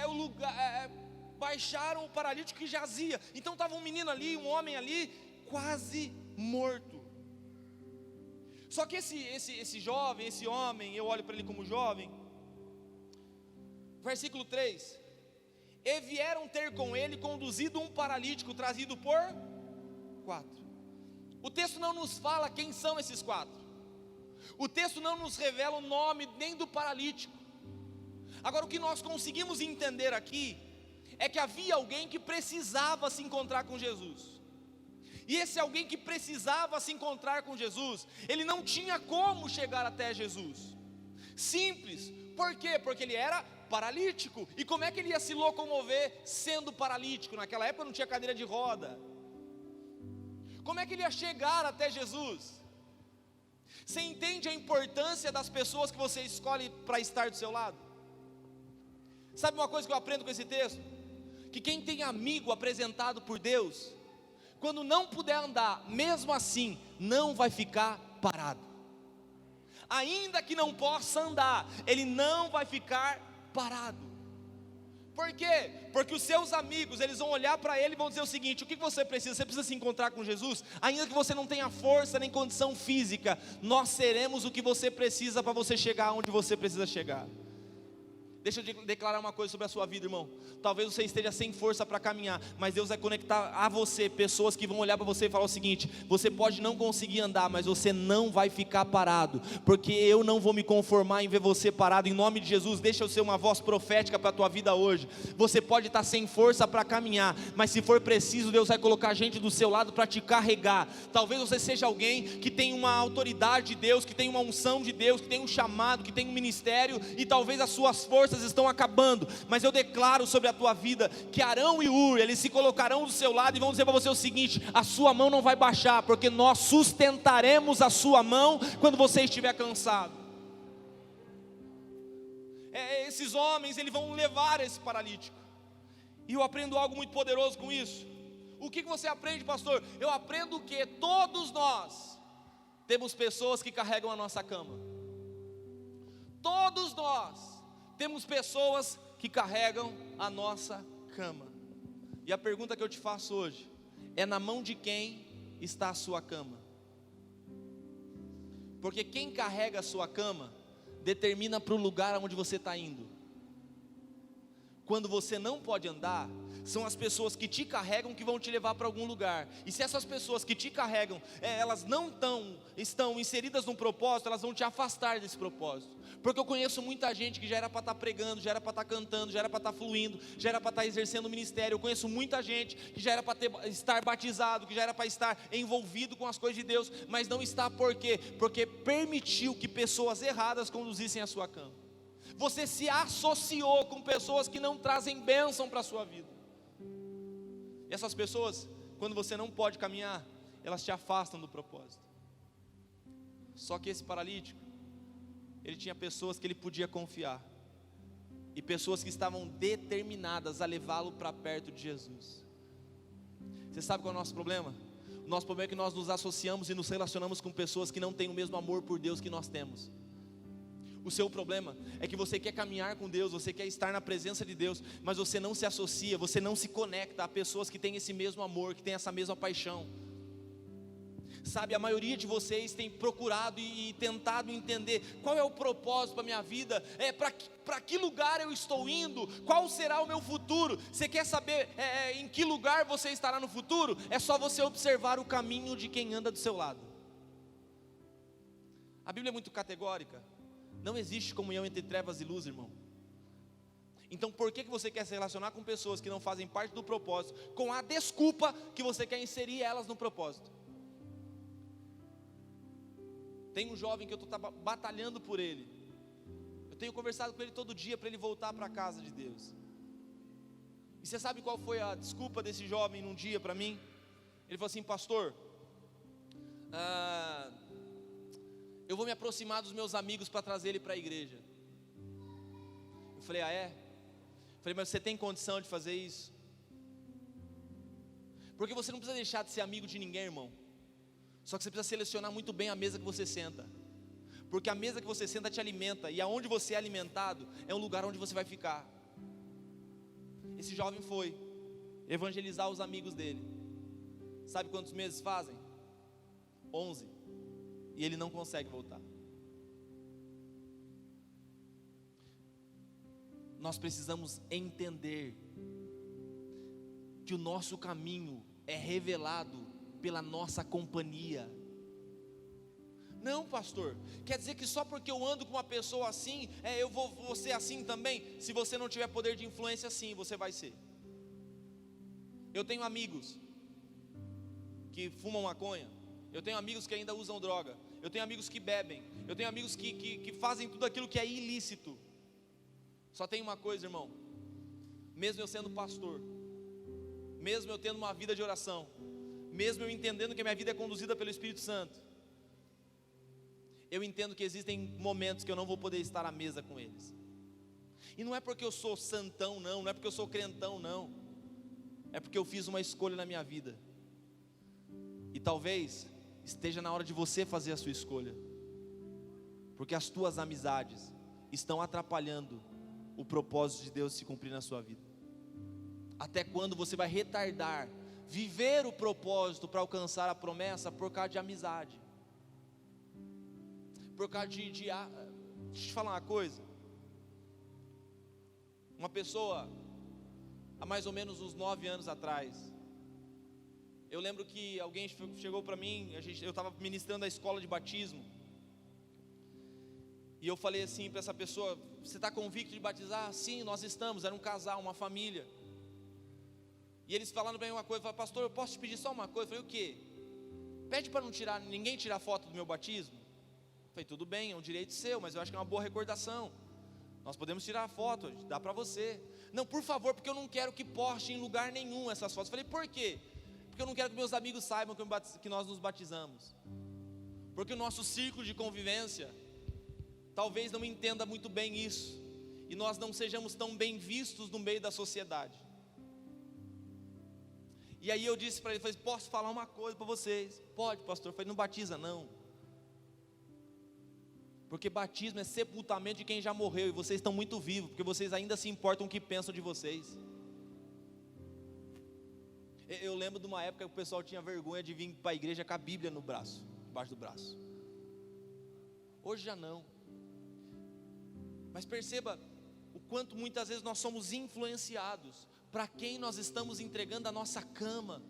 O lugar, baixaram o paralítico que jazia. Então estava um menino ali, um homem ali, quase morto. Só que esse jovem, esse homem, eu olho para ele como jovem. Versículo 3: e vieram ter com ele conduzido um paralítico, trazido por 4. O texto não nos fala quem são esses 4. O texto não nos revela o nome nem do paralítico. Agora, o que nós conseguimos entender aqui é que havia alguém que precisava se encontrar com Jesus. E esse alguém que precisava se encontrar com Jesus, ele não tinha como chegar até Jesus. Simples. Por quê? Porque ele era paralítico. E como é que ele ia se locomover sendo paralítico? Naquela época não tinha cadeira de roda. Como é que ele ia chegar até Jesus? Você entende a importância das pessoas que você escolhe para estar do seu lado? Sabe uma coisa que eu aprendo com esse texto? Que quem tem amigo apresentado por Deus, quando não puder andar, mesmo assim, não vai ficar parado. Ainda que não possa andar, ele não vai ficar parado. Por quê? Porque os seus amigos, eles vão olhar para ele e vão dizer o seguinte: o que você precisa? Você precisa se encontrar com Jesus? Ainda que você não tenha força nem condição física, nós seremos o que você precisa para você chegar onde você precisa chegar. Deixa eu declarar uma coisa sobre a sua vida, irmão. Talvez você esteja sem força para caminhar, mas Deus vai conectar a você pessoas que vão olhar para você e falar o seguinte: você pode não conseguir andar, mas você não vai ficar parado, porque eu não vou me conformar em ver você parado. Em nome de Jesus, deixa eu ser uma voz profética para a tua vida hoje. Você pode estar sem força para caminhar, mas se for preciso, Deus vai colocar gente do seu lado para te carregar. Talvez você seja alguém que tem uma autoridade de Deus, que tem uma unção de Deus, que tem um chamado, que tem um ministério, e talvez as suas forças estão acabando, mas eu declaro sobre a tua vida que Arão e Ur, eles se colocarão do seu lado e vão dizer para você o seguinte: a sua mão não vai baixar, porque nós sustentaremos a sua mão quando você estiver cansado. Esses homens, eles vão levar esse paralítico, e eu aprendo algo muito poderoso com isso. O que você aprende, pastor? Eu aprendo que todos nós temos pessoas que carregam a nossa cama. Todos nós temos pessoas que carregam a nossa cama. E a pergunta que eu te faço hoje é: na mão de quem está a sua cama? Porque quem carrega a sua cama determina para o lugar aonde você está indo. quando você não pode andar, são as pessoas que te carregam que vão te levar para algum lugar. E se essas pessoas que te carregam, elas não estão inseridas num propósito, elas vão te afastar desse propósito. Porque eu conheço muita gente que já era para estar pregando, já era para estar cantando, já era para estar fluindo, já era para estar exercendo o ministério. Eu conheço muita gente que já era para estar batizado, que já era para estar envolvido com as coisas de Deus, mas não está. Por quê? Porque permitiu que pessoas erradas conduzissem a sua cama. Você se associou com pessoas que não trazem bênção para a sua vida. E essas pessoas, quando você não pode caminhar, elas te afastam do propósito. Só que esse paralítico, ele tinha pessoas que ele podia confiar, e pessoas que estavam determinadas a levá-lo para perto de Jesus. Você sabe qual é o nosso problema? O nosso problema é que nós nos associamos e nos relacionamos com pessoas que não têm o mesmo amor por Deus que nós temos. O seu problema é que você quer caminhar com Deus, você quer estar na presença de Deus, mas você não se associa, você não se conecta a pessoas que têm esse mesmo amor, que têm essa mesma paixão. Sabe, a maioria de vocês tem procurado e tentado entender qual é o propósito para a minha vida, para que lugar eu estou indo, qual será o meu futuro. Você quer saber em que lugar você estará no futuro? É só você observar o caminho de quem anda do seu lado. A Bíblia é muito categórica. Não existe comunhão entre trevas e luz, irmão. Então por que você quer se relacionar com pessoas que não fazem parte do propósito, com a desculpa que você quer inserir elas no propósito? Tem um jovem que eu estou batalhando por ele. Eu tenho conversado com ele todo dia para ele voltar para a casa de Deus. E você sabe qual foi a desculpa desse jovem num dia para mim? Ele falou assim: pastor, eu vou me aproximar dos meus amigos para trazer ele para a igreja. Eu falei: ah é? Eu falei: mas você tem condição de fazer isso? Porque você não precisa deixar de ser amigo de ninguém, irmão. Só que você precisa selecionar muito bem a mesa que você senta. Porque a mesa que você senta te alimenta, e aonde você é alimentado é um lugar onde você vai ficar. Esse jovem foi evangelizar os amigos dele. Sabe quantos meses fazem? 11. E ele não consegue voltar. Nós precisamos entender que o nosso caminho é revelado pela nossa companhia. Não, pastor, quer dizer que só porque eu ando com uma pessoa assim, eu vou ser assim também? Se você não tiver poder de influência, sim, você vai ser. Eu tenho amigos que fumam maconha, eu tenho amigos que ainda usam droga, eu tenho amigos que bebem, eu tenho amigos que fazem tudo aquilo que é ilícito. Só tem uma coisa, irmão: mesmo eu sendo pastor, mesmo eu tendo uma vida de oração, mesmo eu entendendo que a minha vida é conduzida pelo Espírito Santo, eu entendo que existem momentos que eu não vou poder estar à mesa com eles. E não é porque eu sou santão, não é porque eu sou crentão, não. É porque eu fiz uma escolha na minha vida. E talvez esteja na hora de você fazer a sua escolha, porque as tuas amizades estão atrapalhando o propósito de Deus se cumprir na sua vida. Até quando você vai retardar viver o propósito para alcançar a promessa por causa de amizade? Por causa deixa eu te falar uma coisa. Uma pessoa, há mais ou menos uns 9 anos atrás, eu lembro que alguém chegou para mim, eu estava ministrando a escola de batismo, e eu falei assim para essa pessoa: você está convicto de batizar? Sim, nós estamos. Era um casal, uma família. E eles falaram para mim uma coisa: falaram: pastor, eu posso te pedir só uma coisa? Eu falei: o quê? Pede para ninguém tirar foto do meu batismo. Eu falei: tudo bem, é um direito seu, mas eu acho que é uma boa recordação. Nós podemos tirar a foto, dá para você. Não, por favor, porque eu não quero que poste em lugar nenhum essas fotos. Eu falei: por quê? Porque eu não quero que meus amigos saibam que nós nos batizamos. Porque o nosso círculo de convivência talvez não entenda muito bem isso, e nós não sejamos tão bem vistos no meio da sociedade. E aí eu disse para ele: falei: posso falar uma coisa para vocês? Pode, pastor. Eu falei: não batiza não, porque batismo é sepultamento de quem já morreu, e vocês estão muito vivos, porque vocês ainda se importam o que pensam de vocês. Eu lembro de uma época que o pessoal tinha vergonha de vir para a igreja com a Bíblia no braço, debaixo do braço. Hoje já não. Mas perceba o quanto muitas vezes nós somos influenciados, para quem nós estamos entregando a nossa cama.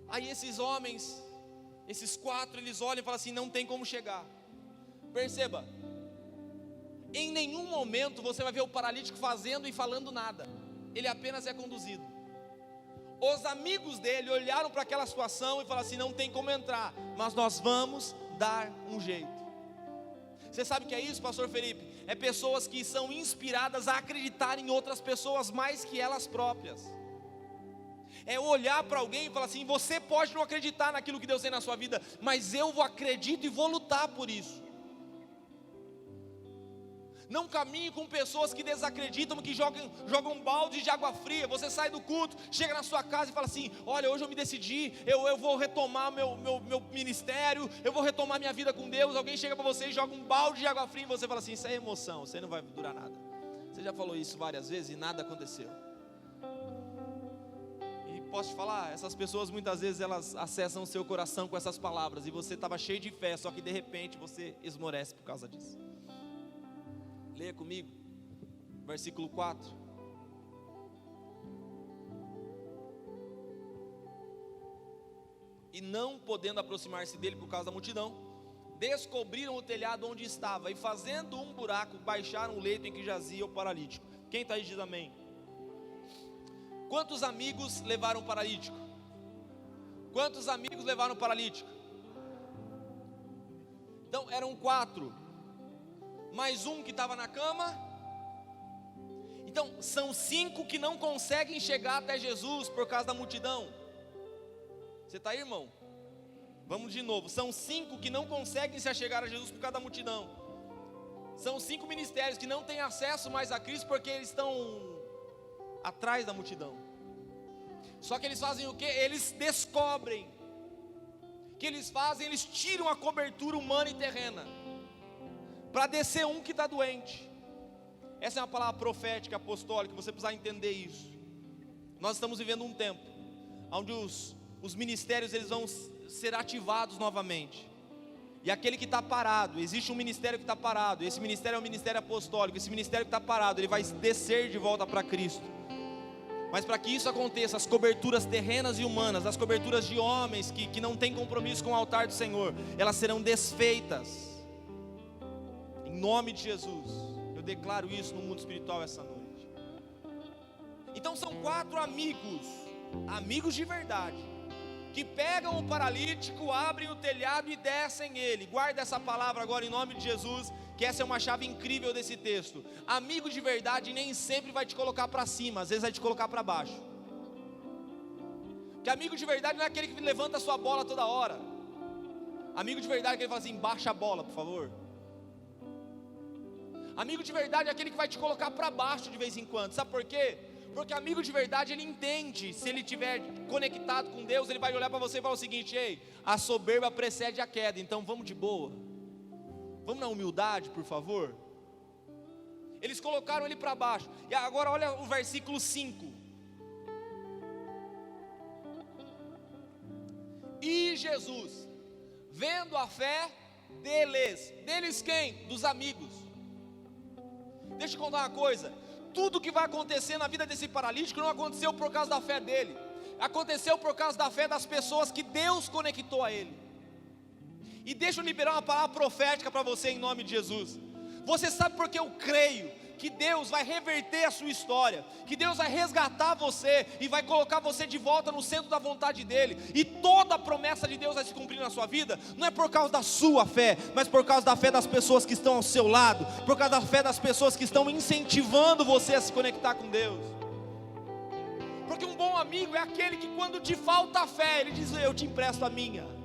Aí esses homens, esses 4, eles olham e falam assim, não tem como chegar. Perceba, em nenhum momento você vai ver o paralítico fazendo e falando nada, ele apenas é conduzido. Os amigos dele olharam para aquela situação e falaram assim, não tem como entrar, mas nós vamos dar um jeito. Você sabe o que é isso, pastor Felipe? É pessoas que são inspiradas a acreditar em outras pessoas mais que elas próprias. É olhar para alguém e falar assim, você pode não acreditar naquilo que Deus tem na sua vida, mas eu acredito e vou lutar por isso. Não caminhe com pessoas que desacreditam, que jogam um balde de água fria. Você sai do culto, chega na sua casa e fala assim, olha, hoje eu me decidi, eu vou retomar meu ministério, eu vou retomar minha vida com Deus. Alguém chega para você e joga um balde de água fria e você fala assim, isso é emoção, isso aí não vai durar nada. Você já falou isso várias vezes e nada aconteceu. E posso te falar, essas pessoas muitas vezes elas acessam o seu coração com essas palavras, e você estava cheio de fé, só que de repente você esmorece por causa disso. Leia comigo, versículo 4. E não podendo aproximar-se dele por causa da multidão, descobriram o telhado onde estava, e fazendo um buraco, baixaram o leito em que jazia o paralítico. Quem está aí diz amém. Quantos amigos levaram o paralítico? Quantos amigos levaram o paralítico? Então eram 4, mais um que estava na cama. Então são 5 que não conseguem chegar até Jesus por causa da multidão. Você está aí, irmão? Vamos de novo, são 5 que não conseguem se achegar a Jesus por causa da multidão. São 5 ministérios que não têm acesso mais a Cristo porque eles estão atrás da multidão. Só que eles fazem o que? Eles descobrem. O que eles fazem? Eles tiram a cobertura humana e terrena para descer um que está doente. Essa é uma palavra profética, apostólica, você precisa entender isso. Nós estamos vivendo um tempo onde os ministérios eles vão ser ativados novamente. E aquele que está parado, existe um ministério que está parado, esse ministério é o ministério apostólico. Esse ministério que está parado, ele vai descer de volta para Cristo. Mas para que isso aconteça, as coberturas terrenas e humanas, as coberturas de homens que não têm compromisso com o altar do Senhor, elas serão desfeitas. Em nome de Jesus, eu declaro isso no mundo espiritual essa noite. Então são 4 amigos de verdade, que pegam o paralítico, abrem o telhado e descem ele. Guarda essa palavra agora em nome de Jesus, que essa é uma chave incrível desse texto. Amigo de verdade nem sempre vai te colocar para cima, às vezes vai te colocar para baixo. Porque amigo de verdade não é aquele que levanta a sua bola toda hora. Amigo de verdade é aquele que fala assim, baixa a bola por favor. Amigo de verdade é aquele que vai te colocar para baixo de vez em quando. Sabe por quê? Porque amigo de verdade, ele entende. Se ele estiver conectado com Deus, ele vai olhar para você e falar o seguinte: ei, a soberba precede a queda, então vamos de boa, vamos na humildade, por favor. Eles colocaram ele para baixo. E agora olha o versículo 5. E Jesus, vendo a fé deles quem? Dos amigos. Deixa eu te contar uma coisa, tudo que vai acontecer na vida desse paralítico não aconteceu por causa da fé dele, aconteceu por causa da fé das pessoas que Deus conectou a ele. E deixa eu liberar uma palavra profética para você em nome de Jesus. Você sabe por que eu creio que Deus vai reverter a sua história, que Deus vai resgatar você e vai colocar você de volta no centro da vontade dEle, e toda a promessa de Deus vai se cumprir na sua vida, não é por causa da sua fé, mas por causa da fé das pessoas que estão ao seu lado, por causa da fé das pessoas que estão incentivando você a se conectar com Deus. Porque um bom amigo é aquele que quando te falta a fé, ele diz: eu te empresto a minha.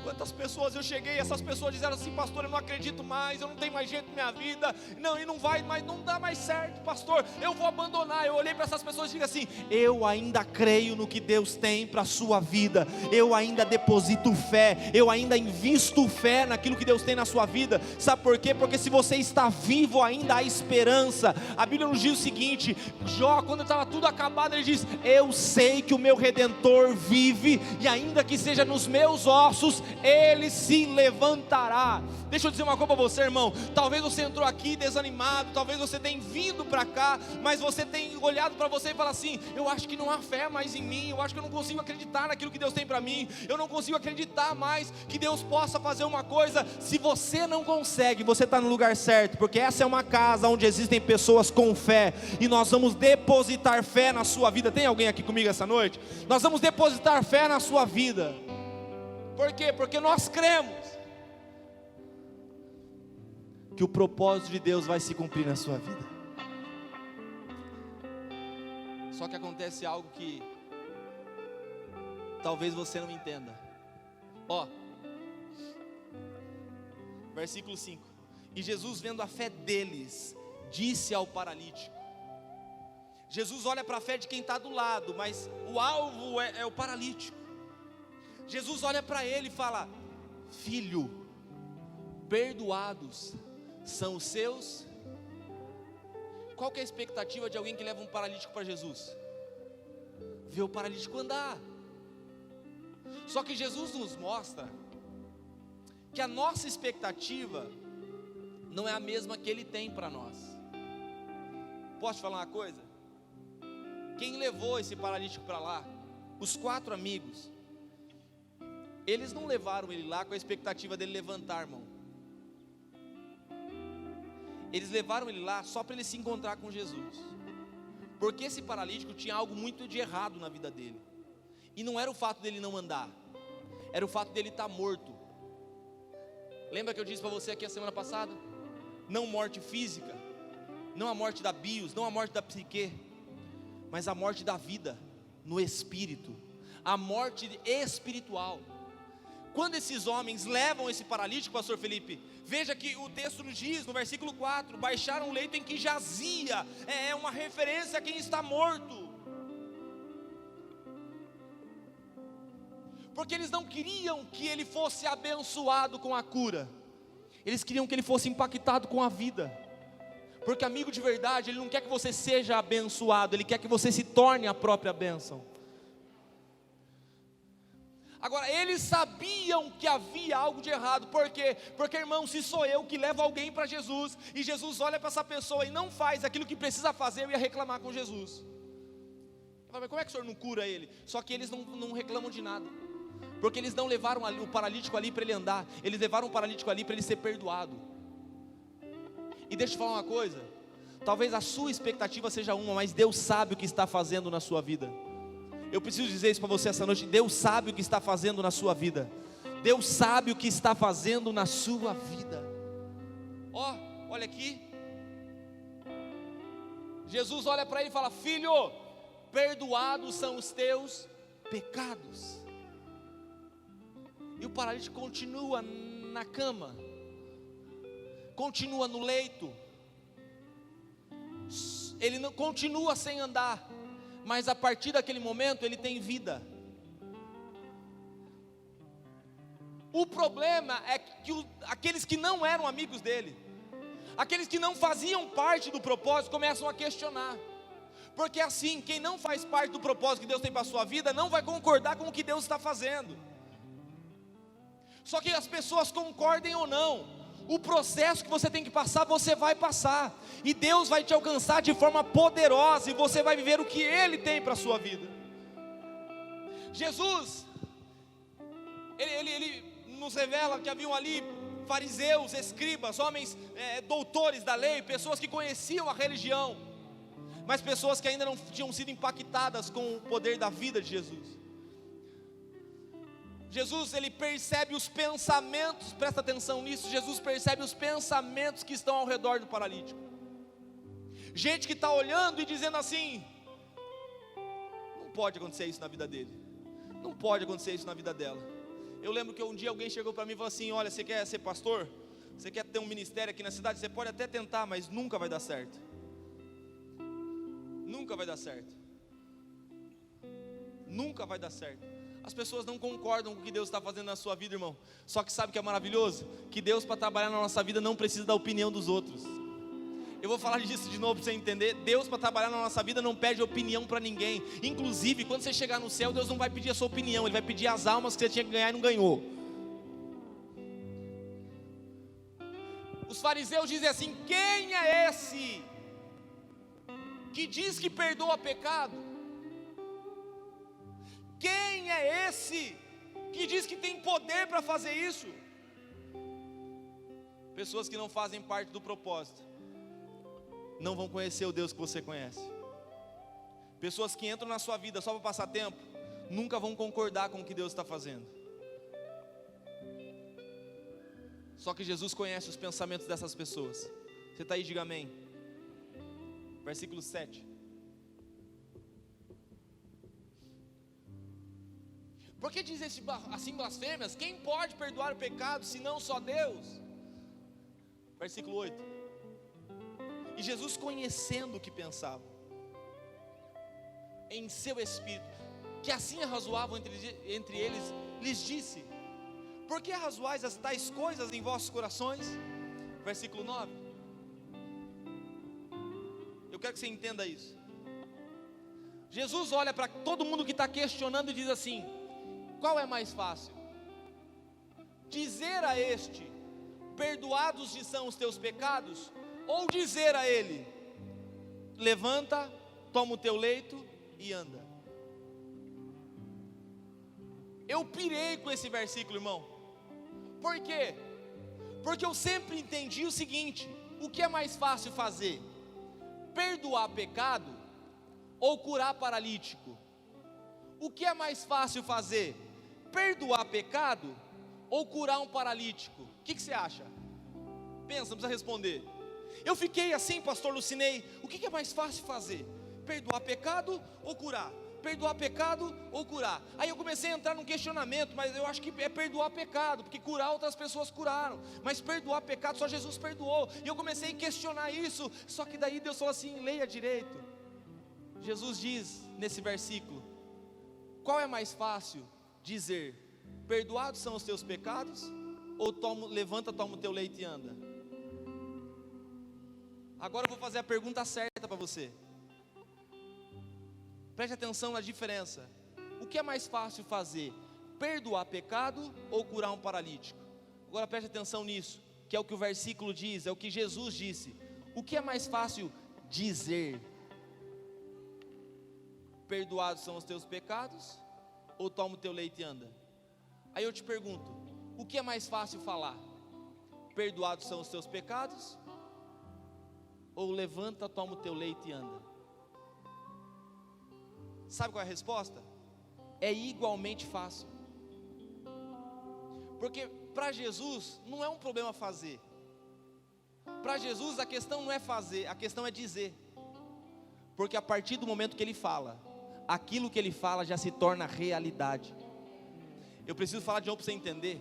Quantas pessoas eu cheguei e essas pessoas disseram assim: pastor, eu não acredito mais, eu não tenho mais jeito na minha vida, não, e não vai mais, não dá mais certo, pastor, eu vou abandonar. Eu olhei para essas pessoas e digo assim: eu ainda creio no que Deus tem para a sua vida, eu ainda deposito fé, eu ainda invisto fé naquilo que Deus tem na sua vida. Sabe por quê? Porque se você está vivo ainda há esperança. A Bíblia nos diz o seguinte: Jó, quando estava tudo acabado, ele diz: eu sei que o meu Redentor vive, e ainda que seja nos meus ossos, Ele se levantará. Deixa eu dizer uma coisa para você, irmão. Talvez você entrou aqui desanimado, talvez você tenha vindo para cá, mas você tem olhado para você e falado assim: eu acho que não há fé mais em mim, eu acho que eu não consigo acreditar naquilo que Deus tem para mim, eu não consigo acreditar mais que Deus possa fazer uma coisa. Se você não consegue, você está no lugar certo, porque essa é uma casa onde existem pessoas com fé, e nós vamos depositar fé na sua vida. Tem alguém aqui comigo essa noite? Nós vamos depositar fé na sua vida. Por quê? Porque nós cremos que o propósito de Deus vai se cumprir na sua vida. Só que acontece algo que talvez você não entenda. Ó, versículo 5: e Jesus, vendo a fé deles, disse ao paralítico. Jesus olha para a fé de quem está do lado, mas o alvo é o paralítico. Jesus olha para ele e fala: filho, perdoados são os seus. Qual que é a expectativa de alguém que leva um paralítico para Jesus? Ver o paralítico andar. Só que Jesus nos mostra que a nossa expectativa não é a mesma que Ele tem para nós. Posso te falar uma coisa? Quem levou esse paralítico para lá? Os 4 amigos. Eles não levaram ele lá com a expectativa dele levantar, irmão. Eles levaram ele lá só para ele se encontrar com Jesus. Porque esse paralítico tinha algo muito de errado na vida dele. E não era o fato dele não andar, era o fato dele estar morto. Lembra que eu disse para você aqui a semana passada? Não morte física, não a morte da bios, não a morte da psique, mas a morte da vida no espírito, a morte espiritual. Quando esses homens levam esse paralítico, pastor Felipe, veja que o texto nos diz, no versículo 4, baixaram o leito em que jazia. É uma referência a quem está morto. Porque eles não queriam que ele fosse abençoado com a cura, eles queriam que ele fosse impactado com a vida. Porque amigo de verdade, ele não quer que você seja abençoado, ele quer que você se torne a própria bênção. Agora, eles sabiam que havia algo de errado. Por quê? Porque, irmão, se sou eu que levo alguém para Jesus, e Jesus olha para essa pessoa e não faz aquilo que precisa fazer, eu ia reclamar com Jesus. Eu falo: mas como é que o senhor não cura ele? Só que eles não reclamam de nada, porque eles não levaram o paralítico ali para ele andar, eles levaram o paralítico ali para ele ser perdoado. E deixa eu te falar uma coisa, talvez a sua expectativa seja uma, mas Deus sabe o que está fazendo na sua vida. Eu preciso dizer isso para você essa noite: Deus sabe o que está fazendo na sua vida. Deus sabe o que está fazendo na sua vida. Ó, olha aqui. Jesus olha para ele e fala: filho, perdoados são os teus pecados. E o paralítico continua na cama, continua no leito, ele não continua sem andar, mas a partir daquele momento ele tem vida. O problema é que aqueles que não eram amigos dele, aqueles que não faziam parte do propósito, começam a questionar. Porque assim, quem não faz parte do propósito que Deus tem para a sua vida, não vai concordar com o que Deus está fazendo. Só que as pessoas concordem ou não, o processo que você tem que passar, você vai passar, e Deus vai te alcançar de forma poderosa, e você vai viver o que Ele tem para a sua vida. Jesus, ele nos revela que haviam ali fariseus, escribas, homens doutores da lei, pessoas que conheciam a religião, mas pessoas que ainda não tinham sido impactadas com o poder da vida de Jesus. Jesus, ele percebe os pensamentos, presta atenção nisso, Jesus percebe os pensamentos que estão ao redor do paralítico. Gente que está olhando e dizendo assim: não pode acontecer isso na vida dele, não pode acontecer isso na vida dela. Eu lembro que um dia alguém chegou para mim e falou assim: olha, você quer ser pastor? Você quer ter um ministério aqui na cidade? Você pode até tentar, mas nunca vai dar certo. Nunca vai dar certo. Nunca vai dar certo. As pessoas não concordam com o que Deus está fazendo na sua vida, irmão. Só que sabe o que é maravilhoso? Que Deus, para trabalhar na nossa vida, não precisa da opinião dos outros. Eu vou falar disso de novo para você entender. Deus, para trabalhar na nossa vida, não pede opinião para ninguém. Inclusive, quando você chegar no céu, Deus não vai pedir a sua opinião, Ele vai pedir as almas que você tinha que ganhar e não ganhou. Os fariseus dizem assim: quem é esse que diz que perdoa pecado? Quem é esse que diz que tem poder para fazer isso? Pessoas que não fazem parte do propósito não vão conhecer o Deus que você conhece. Pessoas que entram na sua vida só para passar tempo, nunca vão concordar com o que Deus está fazendo. Só que Jesus conhece os pensamentos dessas pessoas. Você está aí, diga amém. Versículo 7. Por que diz assim blasfêmias? Quem pode perdoar o pecado, senão só Deus? Versículo 8. E Jesus, conhecendo o que pensavam em seu espírito, que assim arrazoavam entre eles, lhes disse: por que arrazoais as tais coisas em vossos corações? Versículo 9. Eu quero que você entenda isso. Jesus olha para todo mundo que está questionando e diz assim: qual é mais fácil? Dizer a este: perdoados te são os teus pecados? Ou dizer a ele: levanta, toma o teu leito e anda? Eu pirei com esse versículo, irmão. Por quê? Porque eu sempre entendi o seguinte: o que é mais fácil fazer? Perdoar pecado ou curar paralítico? O que é mais fácil fazer? Perdoar pecado ou curar um paralítico? O que você acha? Pensa, não precisa responder. Eu fiquei assim, pastor Lucinei, o que é mais fácil fazer? Perdoar pecado ou curar? Perdoar pecado ou curar? Aí eu comecei a entrar num questionamento, mas eu acho que é perdoar pecado, porque curar outras pessoas curaram, mas perdoar pecado só Jesus perdoou. E eu comecei a questionar isso, só que daí Deus falou assim: leia direito. Jesus diz nesse versículo: qual é mais fácil dizer: perdoados são os teus pecados? Ou levanta, toma o teu leite e anda? Agora eu vou fazer a pergunta certa para você. Preste atenção na diferença. O que é mais fácil fazer? Perdoar pecado ou curar um paralítico? Agora preste atenção nisso, que é o que o versículo diz, é o que Jesus disse. O que é mais fácil dizer? Perdoados são os teus pecados? Ou toma o teu leite e anda? Aí eu te pergunto, o que é mais fácil falar? Perdoados são os teus pecados? Ou levanta, toma o teu leite e anda? Sabe qual é a resposta? É igualmente fácil. Porque para Jesus não é um problema fazer. Para Jesus a questão não é fazer, a questão é dizer. Porque a partir do momento que Ele fala, aquilo que Ele fala já se torna realidade. Eu preciso falar de novo para você entender.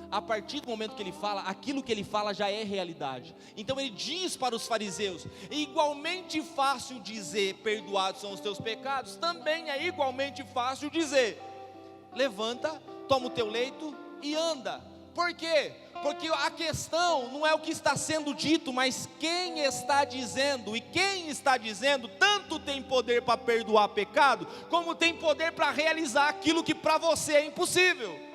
A partir do momento que Ele fala, aquilo que Ele fala já é realidade. Então Ele diz para os fariseus: é igualmente fácil dizer, perdoados são os teus pecados. Também é igualmente fácil dizer, levanta, toma o teu leito e anda. Por quê? Porque a questão não é o que está sendo dito, mas quem está dizendo. E quem está dizendo tanto tem poder para perdoar pecado, como tem poder para realizar aquilo que para você é impossível.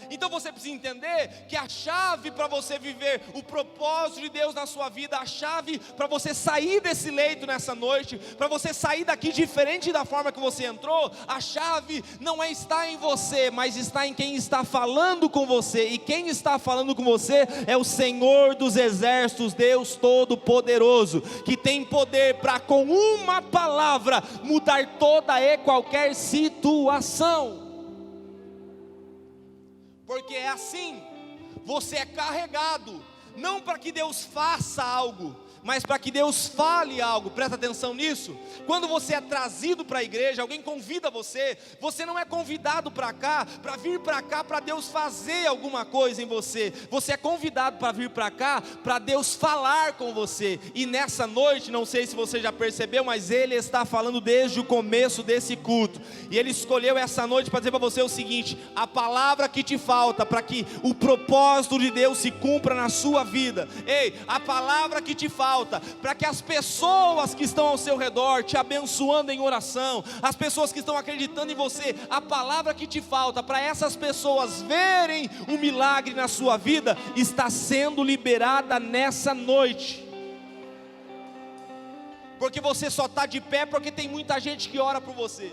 Então você precisa entender que a chave para você viver o propósito de Deus na sua vida, a chave para você sair desse leito nessa noite, para você sair daqui diferente da forma que você entrou, a chave não é estar em você, mas está em quem está falando com você. E quem está falando com você é o Senhor dos exércitos, Deus Todo-Poderoso, que tem poder para com uma palavra mudar toda e qualquer situação. Porque é assim, você é carregado, não para que Deus faça algo, mas para que Deus fale algo. Presta atenção nisso. Quando você é trazido para a igreja, alguém convida você, você não é convidado para cá, para vir para cá para Deus fazer alguma coisa em você. Você é convidado para vir para cá, para Deus falar com você. E nessa noite, não sei se você já percebeu, mas Ele está falando desde o começo desse culto. E Ele escolheu essa noite para dizer para você o seguinte: a palavra que te falta para que o propósito de Deus se cumpra na sua vida. Ei, a palavra que te falta falta, para que as pessoas que estão ao seu redor te abençoando em oração, as pessoas que estão acreditando em você, a palavra que te falta, para essas pessoas verem o milagre na sua vida, está sendo liberada nessa noite. Porque você só está de pé porque tem muita gente que ora por você.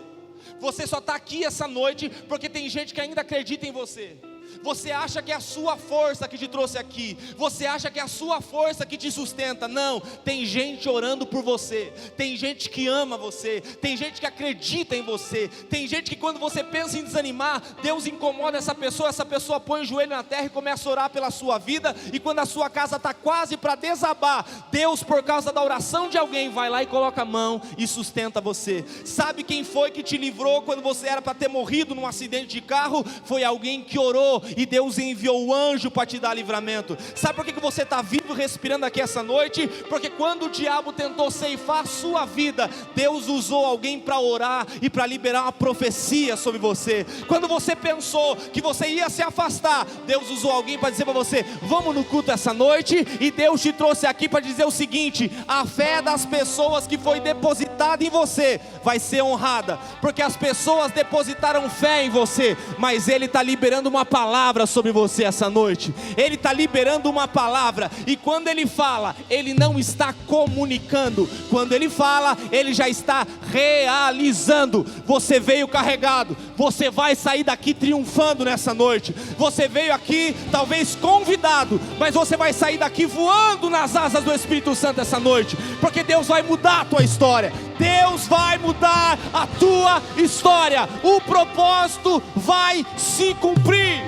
Você só está aqui essa noite porque tem gente que ainda acredita em você. Você acha que é a sua força que te trouxe aqui, você acha que é a sua força que te sustenta. Não, tem gente orando por você, tem gente que ama você, tem gente que acredita em você, tem gente que quando você pensa em desanimar, Deus incomoda essa pessoa põe o joelho na terra e começa a orar pela sua vida, e quando a sua casa está quase para desabar, Deus, por causa da oração de alguém, vai lá e coloca a mão e sustenta você. Sabe quem foi que te livrou quando você era para ter morrido num acidente de carro? Foi alguém que orou, e Deus enviou o anjo para te dar livramento. Sabe por que você está vivo, respirando aqui essa noite? Porque quando o diabo tentou ceifar a sua vida, Deus usou alguém para orar e para liberar uma profecia sobre você. Quando você pensou que você ia se afastar, Deus usou alguém para dizer para você: vamos no culto essa noite. E Deus te trouxe aqui para dizer o seguinte: a fé das pessoas que foi depositada em você vai ser honrada, porque as pessoas depositaram fé em você, mas Ele está liberando uma palavra sobre você essa noite. Ele está liberando uma palavra, e quando Ele fala, Ele não está comunicando. Quando Ele fala, Ele já está realizando. Você veio carregado, você vai sair daqui triunfando nessa noite. Você veio aqui talvez convidado, mas você vai sair daqui voando nas asas do Espírito Santo essa noite, porque Deus vai mudar a tua história. Deus vai mudar a tua história. O propósito vai se cumprir.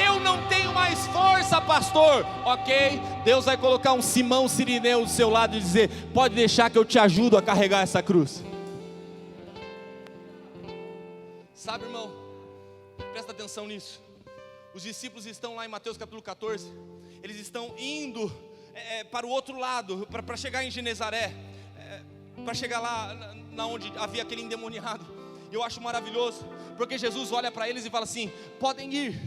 Eu não tenho mais força, pastor. Ok, Deus vai colocar um Simão Sirineu do seu lado e dizer: pode deixar que eu te ajudo a carregar essa cruz. Sabe, irmão, presta atenção nisso. Os discípulos estão lá em Mateus capítulo 14. Eles estão indo para o outro lado, para chegar em Genezaré, para chegar lá na onde havia aquele endemoniado. Eu acho maravilhoso, porque Jesus olha para eles e fala assim: podem ir,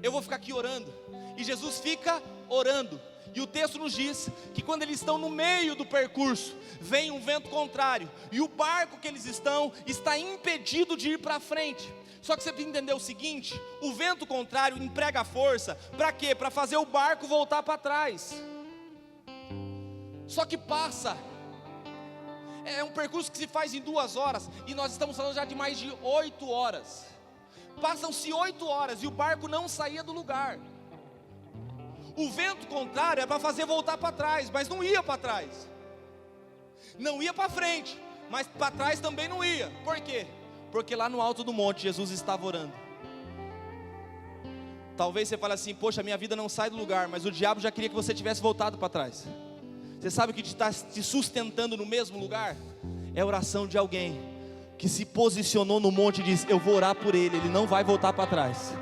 eu vou ficar aqui orando. E Jesus fica orando. E o texto nos diz que quando eles estão no meio do percurso, vem um vento contrário, e o barco que eles estão está impedido de ir para frente. Só que você tem que entender o seguinte: o vento contrário emprega força, para quê? Para fazer o barco voltar para trás. Só que passa, é um percurso que se faz em 2 horas, e nós estamos falando já de mais de 8 horas. Passam-se 8 horas e o barco não saía do lugar. O vento contrário é para fazer voltar para trás, mas não ia para trás. Não ia para frente, mas para trás também não ia. Por quê? Porque lá no alto do monte Jesus estava orando. Talvez você fale assim: poxa, minha vida não sai do lugar, mas o diabo já queria que você tivesse voltado para trás. Você sabe o que está te sustentando no mesmo lugar? É a oração de alguém que se posicionou no monte e disse: eu vou orar por ele, ele não vai voltar para trás.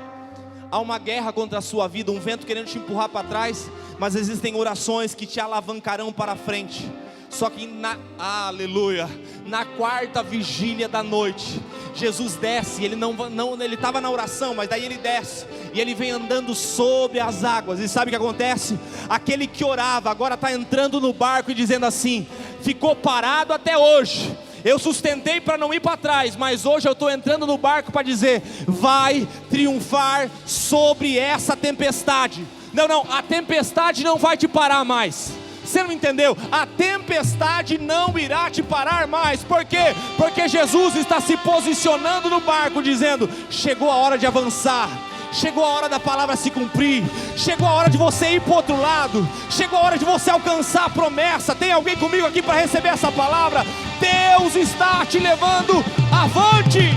Há uma guerra contra a sua vida, um vento querendo te empurrar para trás, mas existem orações que te alavancarão para frente. Só que aleluia, na 4ª vigília da noite, Jesus desce. Ele ele estava na oração, mas daí ele desce e ele vem andando sobre as águas. E sabe o que acontece? Aquele que orava agora está entrando no barco e dizendo assim: ficou parado até hoje, eu sustentei para não ir para trás, mas hoje eu estou entrando no barco para dizer: vai triunfar sobre essa tempestade. Não, a tempestade não vai te parar mais. Você não entendeu? A tempestade não irá te parar mais. Por quê? Porque Jesus está se posicionando no barco, dizendo: chegou a hora de avançar, chegou a hora da palavra se cumprir, chegou a hora de você ir para o outro lado, chegou a hora de você alcançar a promessa. Tem alguém comigo aqui para receber essa palavra? Deus está te levando avante.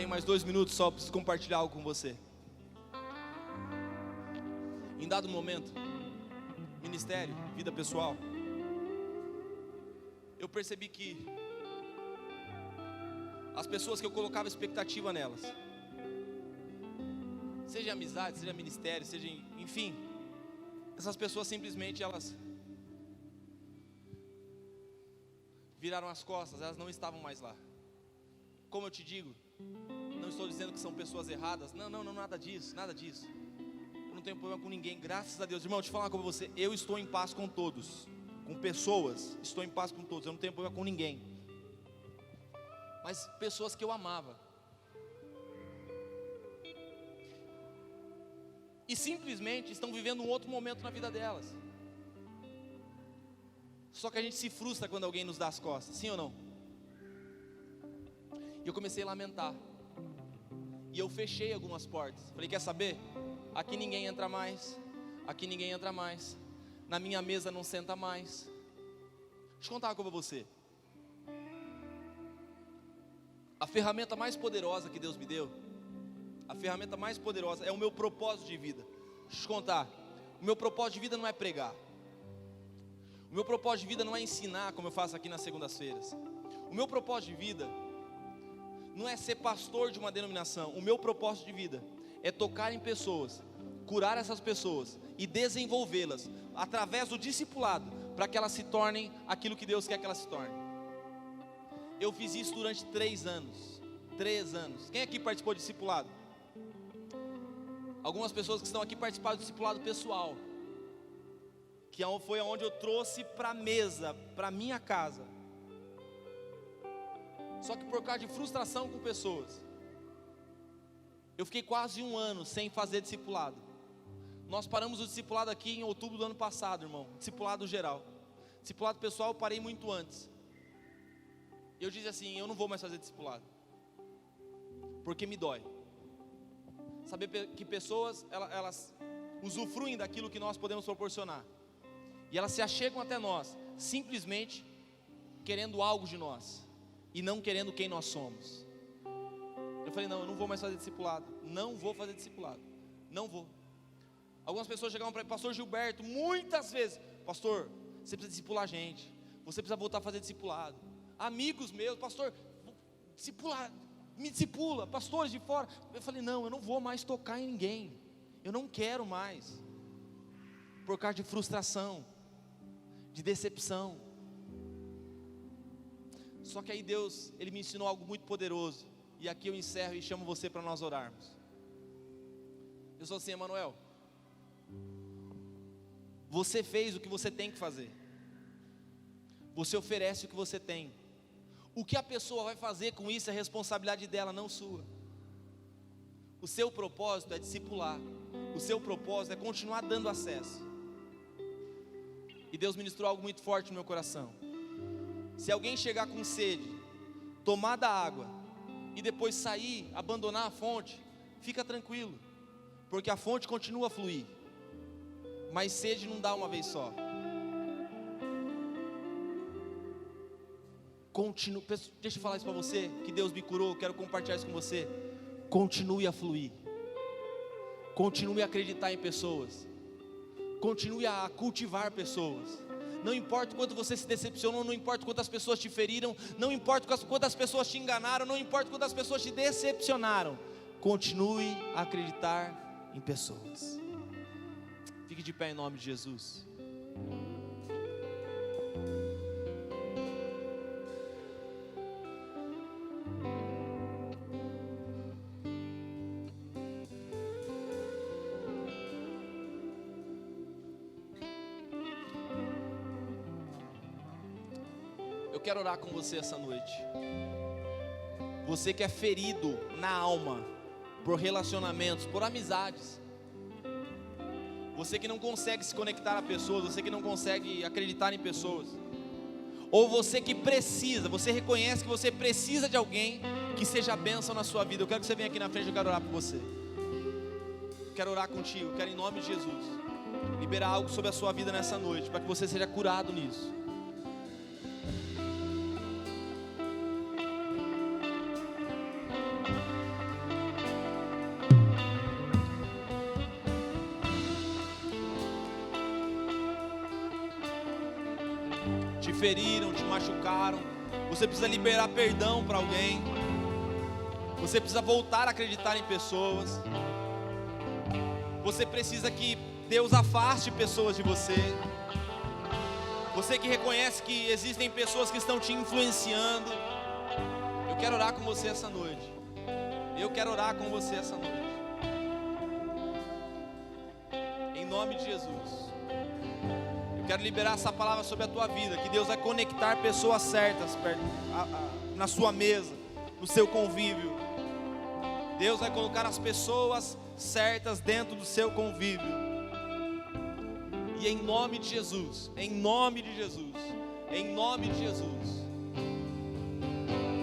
Mais 2 minutos só, preciso compartilhar algo com você. Em dado momento, ministério, vida pessoal, eu percebi que as pessoas que eu colocava expectativa nelas, seja amizade, seja ministério, seja, enfim, essas pessoas simplesmente elas viraram as costas, elas não estavam mais lá. Como eu te digo, não estou dizendo que são pessoas erradas, não, nada disso, eu não tenho problema com ninguém, graças a Deus. Irmão, deixa eu falar com você, eu estou em paz com todos, com pessoas, estou em paz com todos, eu não tenho problema com ninguém, mas pessoas que eu amava, e simplesmente estão vivendo um outro momento na vida delas. Só que a gente se frustra quando alguém nos dá as costas, sim ou não? E eu comecei a lamentar, e eu fechei algumas portas. Falei, quer saber? Aqui ninguém entra mais, na minha mesa não senta mais. Deixa eu contar uma coisa pra você. A ferramenta mais poderosa que Deus me deu, a ferramenta mais poderosa é o meu propósito de vida. Deixa eu te contar, o meu propósito de vida não é pregar, o meu propósito de vida não é ensinar como eu faço aqui nas segundas-feiras. O meu propósito de vida não é ser pastor de uma denominação. O meu propósito de vida é tocar em pessoas, curar essas pessoas e desenvolvê-las através do discipulado, para que elas se tornem aquilo que Deus quer que elas se tornem. Eu fiz isso durante 3 anos. 3 anos. Quem aqui participou de discipulado? Algumas pessoas que estão aqui participaram do discipulado pessoal, que foi onde eu trouxe para a mesa, para minha casa. Só que por causa de frustração com pessoas, eu fiquei quase 1 ano sem fazer discipulado. Nós paramos o discipulado aqui em outubro do ano passado, irmão. Discipulado geral. Discipulado pessoal eu parei muito antes. Eu disse assim, eu não vou mais fazer discipulado, porque me dói saber que pessoas, elas usufruem daquilo que nós podemos proporcionar, e elas se achegam até nós, simplesmente querendo algo de nós, e não querendo quem nós somos. Eu falei, não, eu não vou mais fazer discipulado, não vou fazer discipulado, não vou. Algumas pessoas chegavam para mim, pastor Gilberto, muitas vezes, pastor, você precisa discipular a gente, você precisa voltar a fazer discipulado. Amigos meus, pastor, discipular, me discipula, pastores de fora. Eu falei, não, eu não vou mais tocar em ninguém, eu não quero mais, por causa de frustração, de decepção. Só que aí Deus, Ele me ensinou algo muito poderoso, e aqui eu encerro e chamo você para nós orarmos. Eu sou assim, Emanuel, você fez o que você tem que fazer, você oferece o que você tem. O que a pessoa vai fazer com isso é responsabilidade dela, não sua. O seu propósito é discipular, o seu propósito é continuar dando acesso. E Deus ministrou algo muito forte no meu coração. Se alguém chegar com sede, tomar da água e depois sair, abandonar a fonte, fica tranquilo, porque a fonte continua a fluir, mas sede não dá uma vez só. Continue, deixa eu falar isso para você, que Deus me curou, quero compartilhar isso com você. Continue a fluir, continue a acreditar em pessoas, continue a cultivar pessoas. Não importa quanto você se decepcionou, não importa quantas pessoas te feriram, não importa quantas pessoas te enganaram, não importa quantas pessoas te decepcionaram, continue a acreditar em pessoas. Fique de pé em nome de Jesus. Eu quero orar com você essa noite. Você que é ferido na alma por relacionamentos, por amizades, você que não consegue se conectar a pessoas, você que não consegue acreditar em pessoas, ou você que precisa, você reconhece que você precisa de alguém que seja bênção na sua vida. Eu quero que você venha aqui na frente, eu quero orar por você. Eu quero orar contigo, eu quero em nome de Jesus liberar algo sobre a sua vida nessa noite, para que você seja curado nisso. Te feriram, te machucaram, você precisa liberar perdão para alguém, você precisa voltar a acreditar em pessoas. Você precisa que Deus afaste pessoas de você. Você que reconhece que existem pessoas que estão te influenciando. Eu quero orar com você essa noite. Eu quero orar com você essa noite. Em nome de Jesus. Eu quero liberar essa palavra sobre a tua vida. Que Deus vai conectar pessoas certas na sua mesa, no seu convívio. Deus vai colocar as pessoas certas dentro do seu convívio. E em nome de Jesus, em nome de Jesus, em nome de Jesus,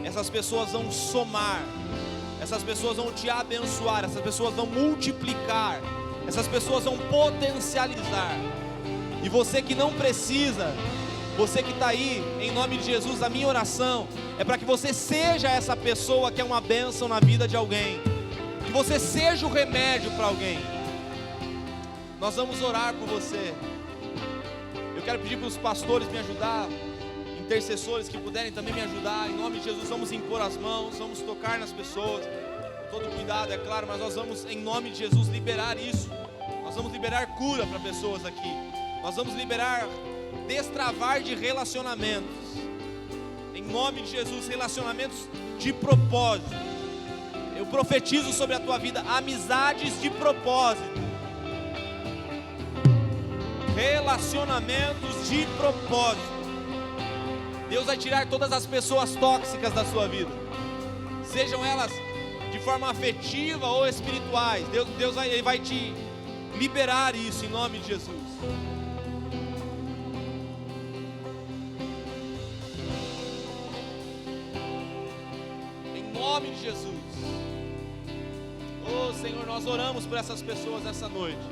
essas pessoas vão somar, essas pessoas vão te abençoar, essas pessoas vão multiplicar, essas pessoas vão potencializar. E você que não precisa, você que está aí, em nome de Jesus, a minha oração é para que você seja essa pessoa que é uma bênção na vida de alguém, que você seja o remédio para alguém. Nós vamos orar por você. Eu quero pedir para os pastores me ajudar, intercessores que puderem também me ajudar. Em nome de Jesus, vamos impor as mãos, vamos tocar nas pessoas, com todo cuidado, é claro, mas nós vamos, em nome de Jesus, liberar isso. Nós vamos liberar cura para pessoas aqui. Nós vamos liberar, destravar de relacionamentos. Em nome de Jesus, relacionamentos de propósito. Eu profetizo sobre a tua vida amizades de propósito. Relacionamentos de propósito. Deus vai tirar todas as pessoas tóxicas da sua vida, sejam elas de forma afetiva ou espirituais. Deus vai te liberar isso em nome de Jesus. Em nome de Jesus. Oh Senhor, nós oramos por essas pessoas nessa noite.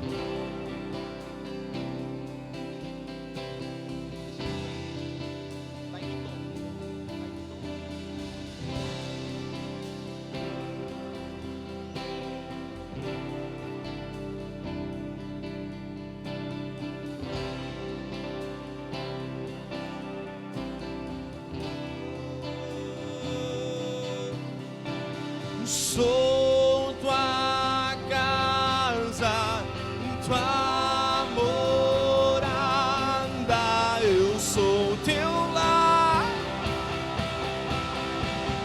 Sou tua casa, tua morada, eu sou teu lar.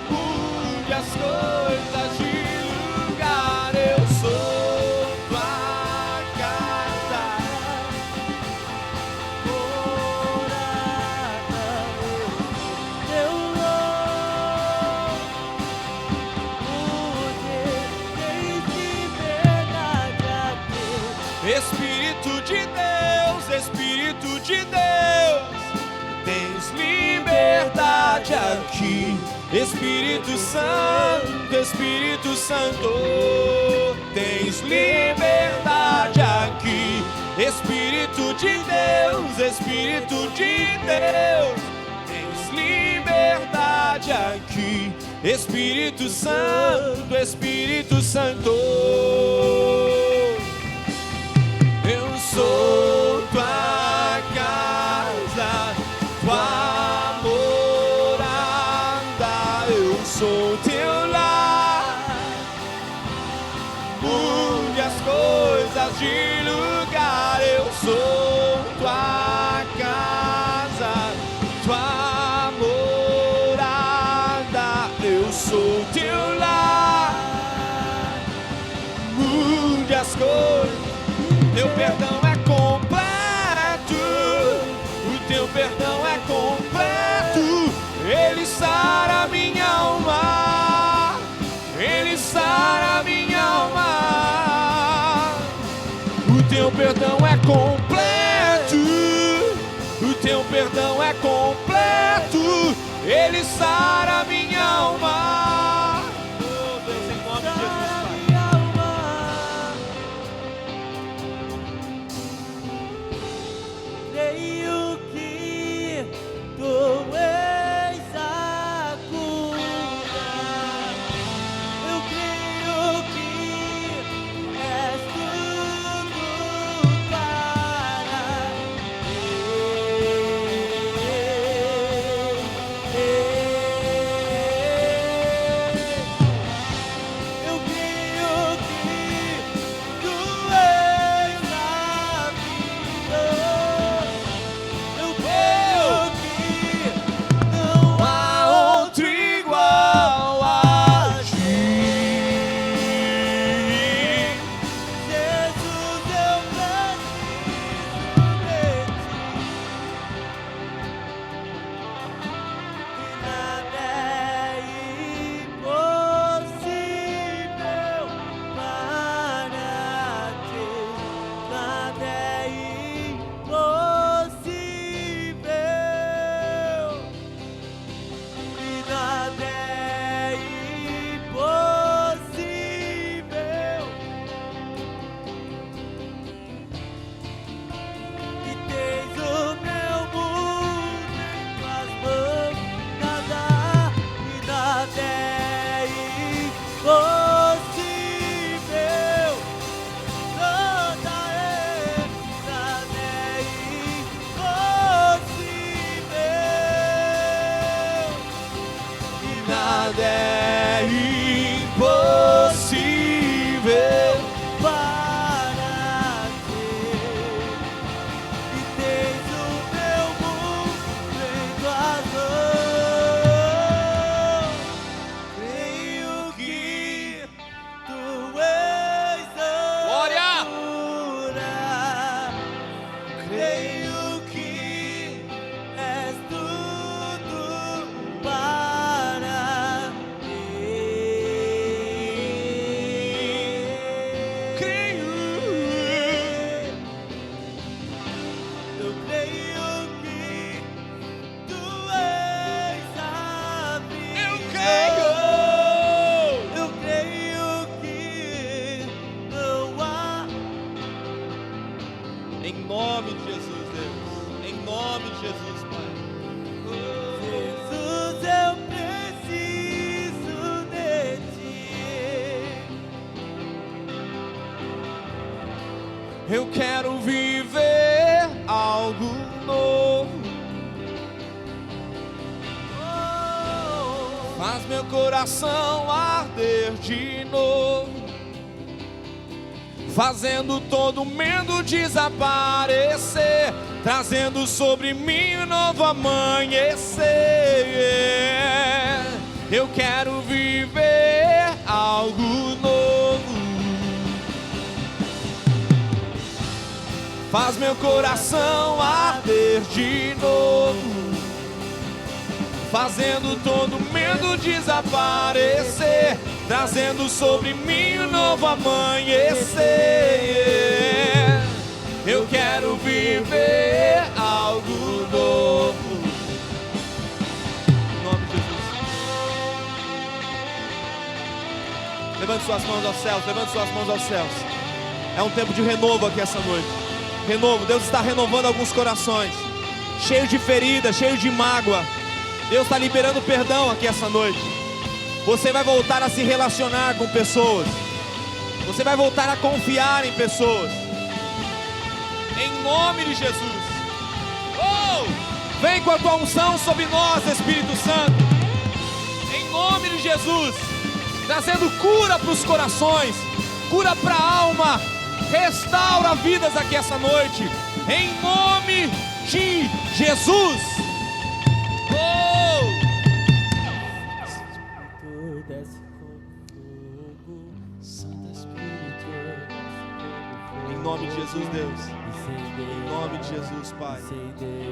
Mude as coisas de lugar, eu sou tua casa, morada, teu lar. Espírito de Deus, tens liberdade aqui. Espírito Santo, tens liberdade aqui. Espírito de Deus, tens liberdade aqui. Espírito Santo, eu sou tua casa, tua morada, eu sou teu lar. Mude as coisas de lugar, eu sou tua casa, tua morada, eu sou teu lar. Mude as coisas. Teu perdão é completo, o teu perdão é completo. Ele sara minha alma, ele sara minha alma. O teu perdão é completo, o teu perdão é completo. Ele sara minha alma. Oh Deus, em nome de Jesus. Creio que tu és a cura. Eu creio que és tudo para mim. nada é impossível para ti. E tens o meu mundo em tuas mãos. Creio que tu és a Glória! cura. Creio que és tudo para mim. Creio. Eu creio que tu és a vida. Eu creio. Eu creio que não há. Em nome de Jesus, Deus. Em nome de Jesus, Pai. Jesus, eu preciso de ti. Eu quero viver algo novo. Faz meu coração arder de novo, fazendo todo medo desaparecer, trazendo sobre mim um novo amanhecer. Eu quero viver algo novo. Faz meu coração arder de novo, fazendo todo medo desaparecer, trazendo sobre mim um novo amanhecer. Eu quero viver algo novo. Em nome de Jesus. Levante suas mãos aos céus, levante suas mãos aos céus. É um tempo de renovo aqui essa noite. Renovo, Deus está renovando alguns corações, cheio de ferida, cheio de mágoa. Deus está liberando perdão aqui essa noite. Você vai voltar a se relacionar com pessoas. Você vai voltar a confiar em pessoas. Em nome de Jesus. Oh! Vem com a tua unção sobre nós, Espírito Santo. Em nome de Jesus. Trazendo cura para os corações, cura para a alma. Restaura vidas aqui essa noite. Em nome de Jesus. Oh! Tu desce como fogo, Santo Espírito. Em nome de Jesus, Deus. Em nome de Jesus, Pai.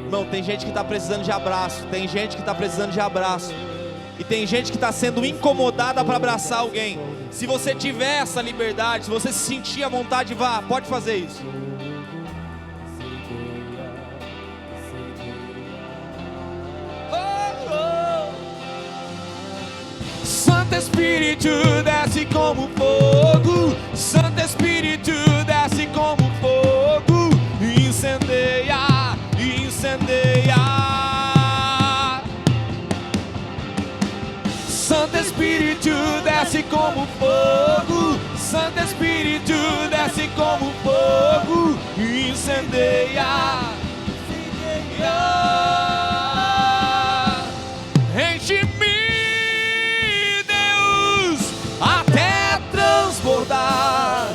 Irmão, tem gente que está precisando de abraço. Tem gente que está precisando de abraço. E tem gente que está sendo incomodada para abraçar alguém. Se você tiver essa liberdade, se você se sentir à vontade, vá, pode fazer isso. Santo Espírito desce como fogo. Santo Espírito desce como fogo. Incendeia, incendeia. Santo Espírito desce como fogo. Santo Espírito desce como fogo. Incendeia, incendeia. Enche-me, Deus, até transbordar.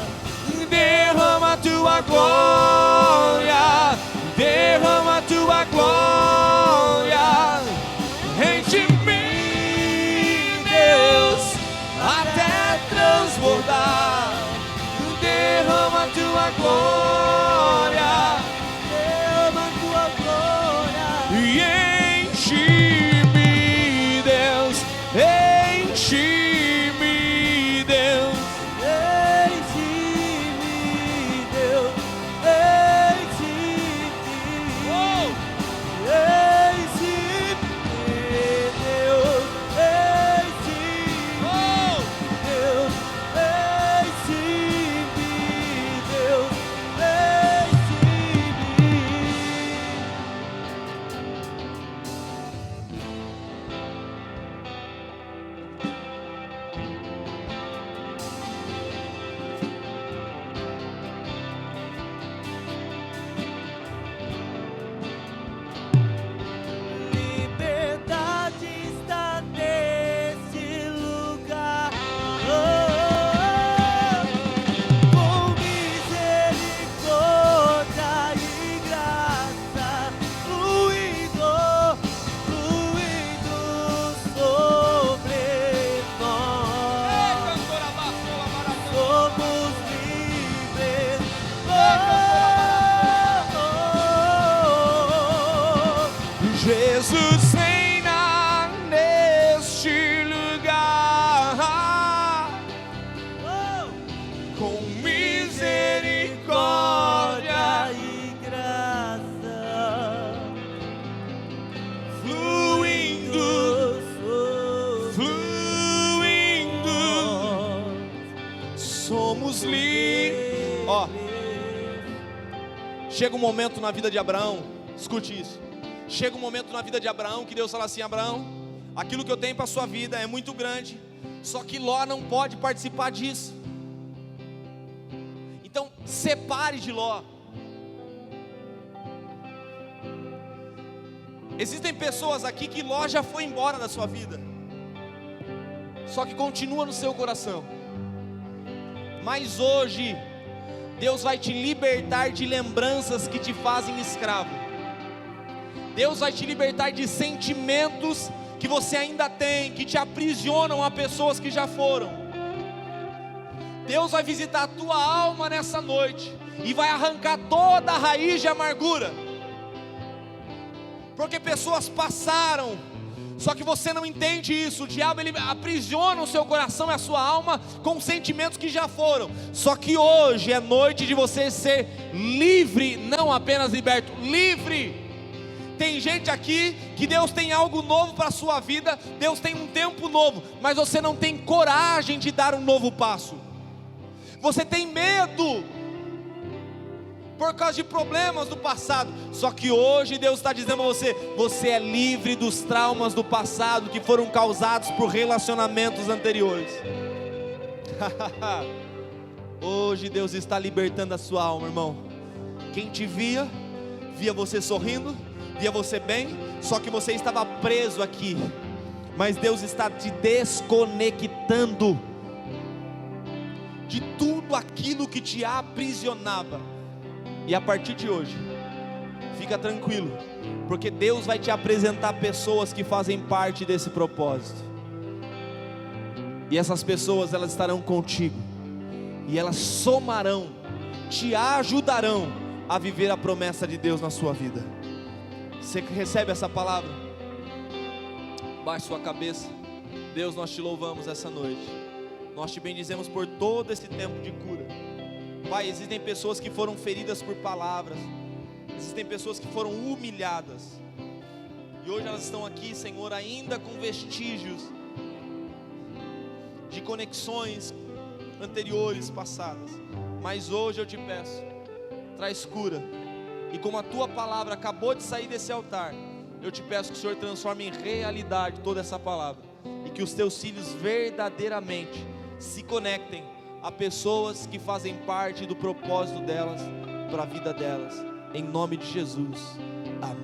Derrama tua glória, derrama tua glória. Enche-me, Deus, até transbordar. Derrama tua glória, derrama tua glória. E enche-me, Deus, enche-me, Deus. Enche-me, Deus, enche-me. Deus livre. Ó, chega um momento na vida de Abraão, escute isso. Chega um momento na vida de Abraão que Deus fala assim: Abraão, aquilo que eu tenho para a sua vida é muito grande, só que Ló não pode participar disso. Então separe de Ló. Existem pessoas aqui que Ló já foi embora da sua vida, só que continua no seu coração. Mas hoje Deus vai te libertar de lembranças que te fazem escravo. Deus vai te libertar de sentimentos que você ainda tem, que te aprisionam a pessoas que já foram. Deus vai visitar a tua alma nessa noite e vai arrancar toda a raiz de amargura, porque pessoas passaram, só que você não entende isso. O diabo, ele aprisiona o seu coração e a sua alma com sentimentos que já foram. Só que hoje é noite de você ser livre, não apenas liberto, livre. Tem gente aqui que Deus tem algo novo para a sua vida, Deus tem um tempo novo, mas você não tem coragem de dar um novo passo. Você tem medo por causa de problemas do passado. Só que hoje Deus está dizendo a você: você é livre dos traumas do passado que foram causados por relacionamentos anteriores. Hoje Deus está libertando a sua alma, irmão. Quem te via você sorrindo, via você bem, só que você estava preso aqui. Mas Deus está te desconectando de tudo aquilo que te aprisionava. E a partir de hoje, fica tranquilo, porque Deus vai te apresentar pessoas que fazem parte desse propósito. E essas pessoas, elas estarão contigo, e elas somarão, te ajudarão a viver a promessa de Deus na sua vida. Você recebe essa palavra? Baixe sua cabeça. Deus, nós te louvamos essa noite, nós te bendizemos por todo esse tempo de cura. Pai, existem pessoas que foram feridas por palavras, existem pessoas que foram humilhadas, e hoje elas estão aqui, Senhor, ainda com vestígios de conexões anteriores, passadas. Mas hoje eu te peço, traz cura, e como a tua palavra acabou de sair desse altar, eu te peço que o Senhor transforme em realidade toda essa palavra, e que os teus filhos verdadeiramente se conectem a pessoas que fazem parte do propósito delas, para a vida delas, em nome de Jesus, amém.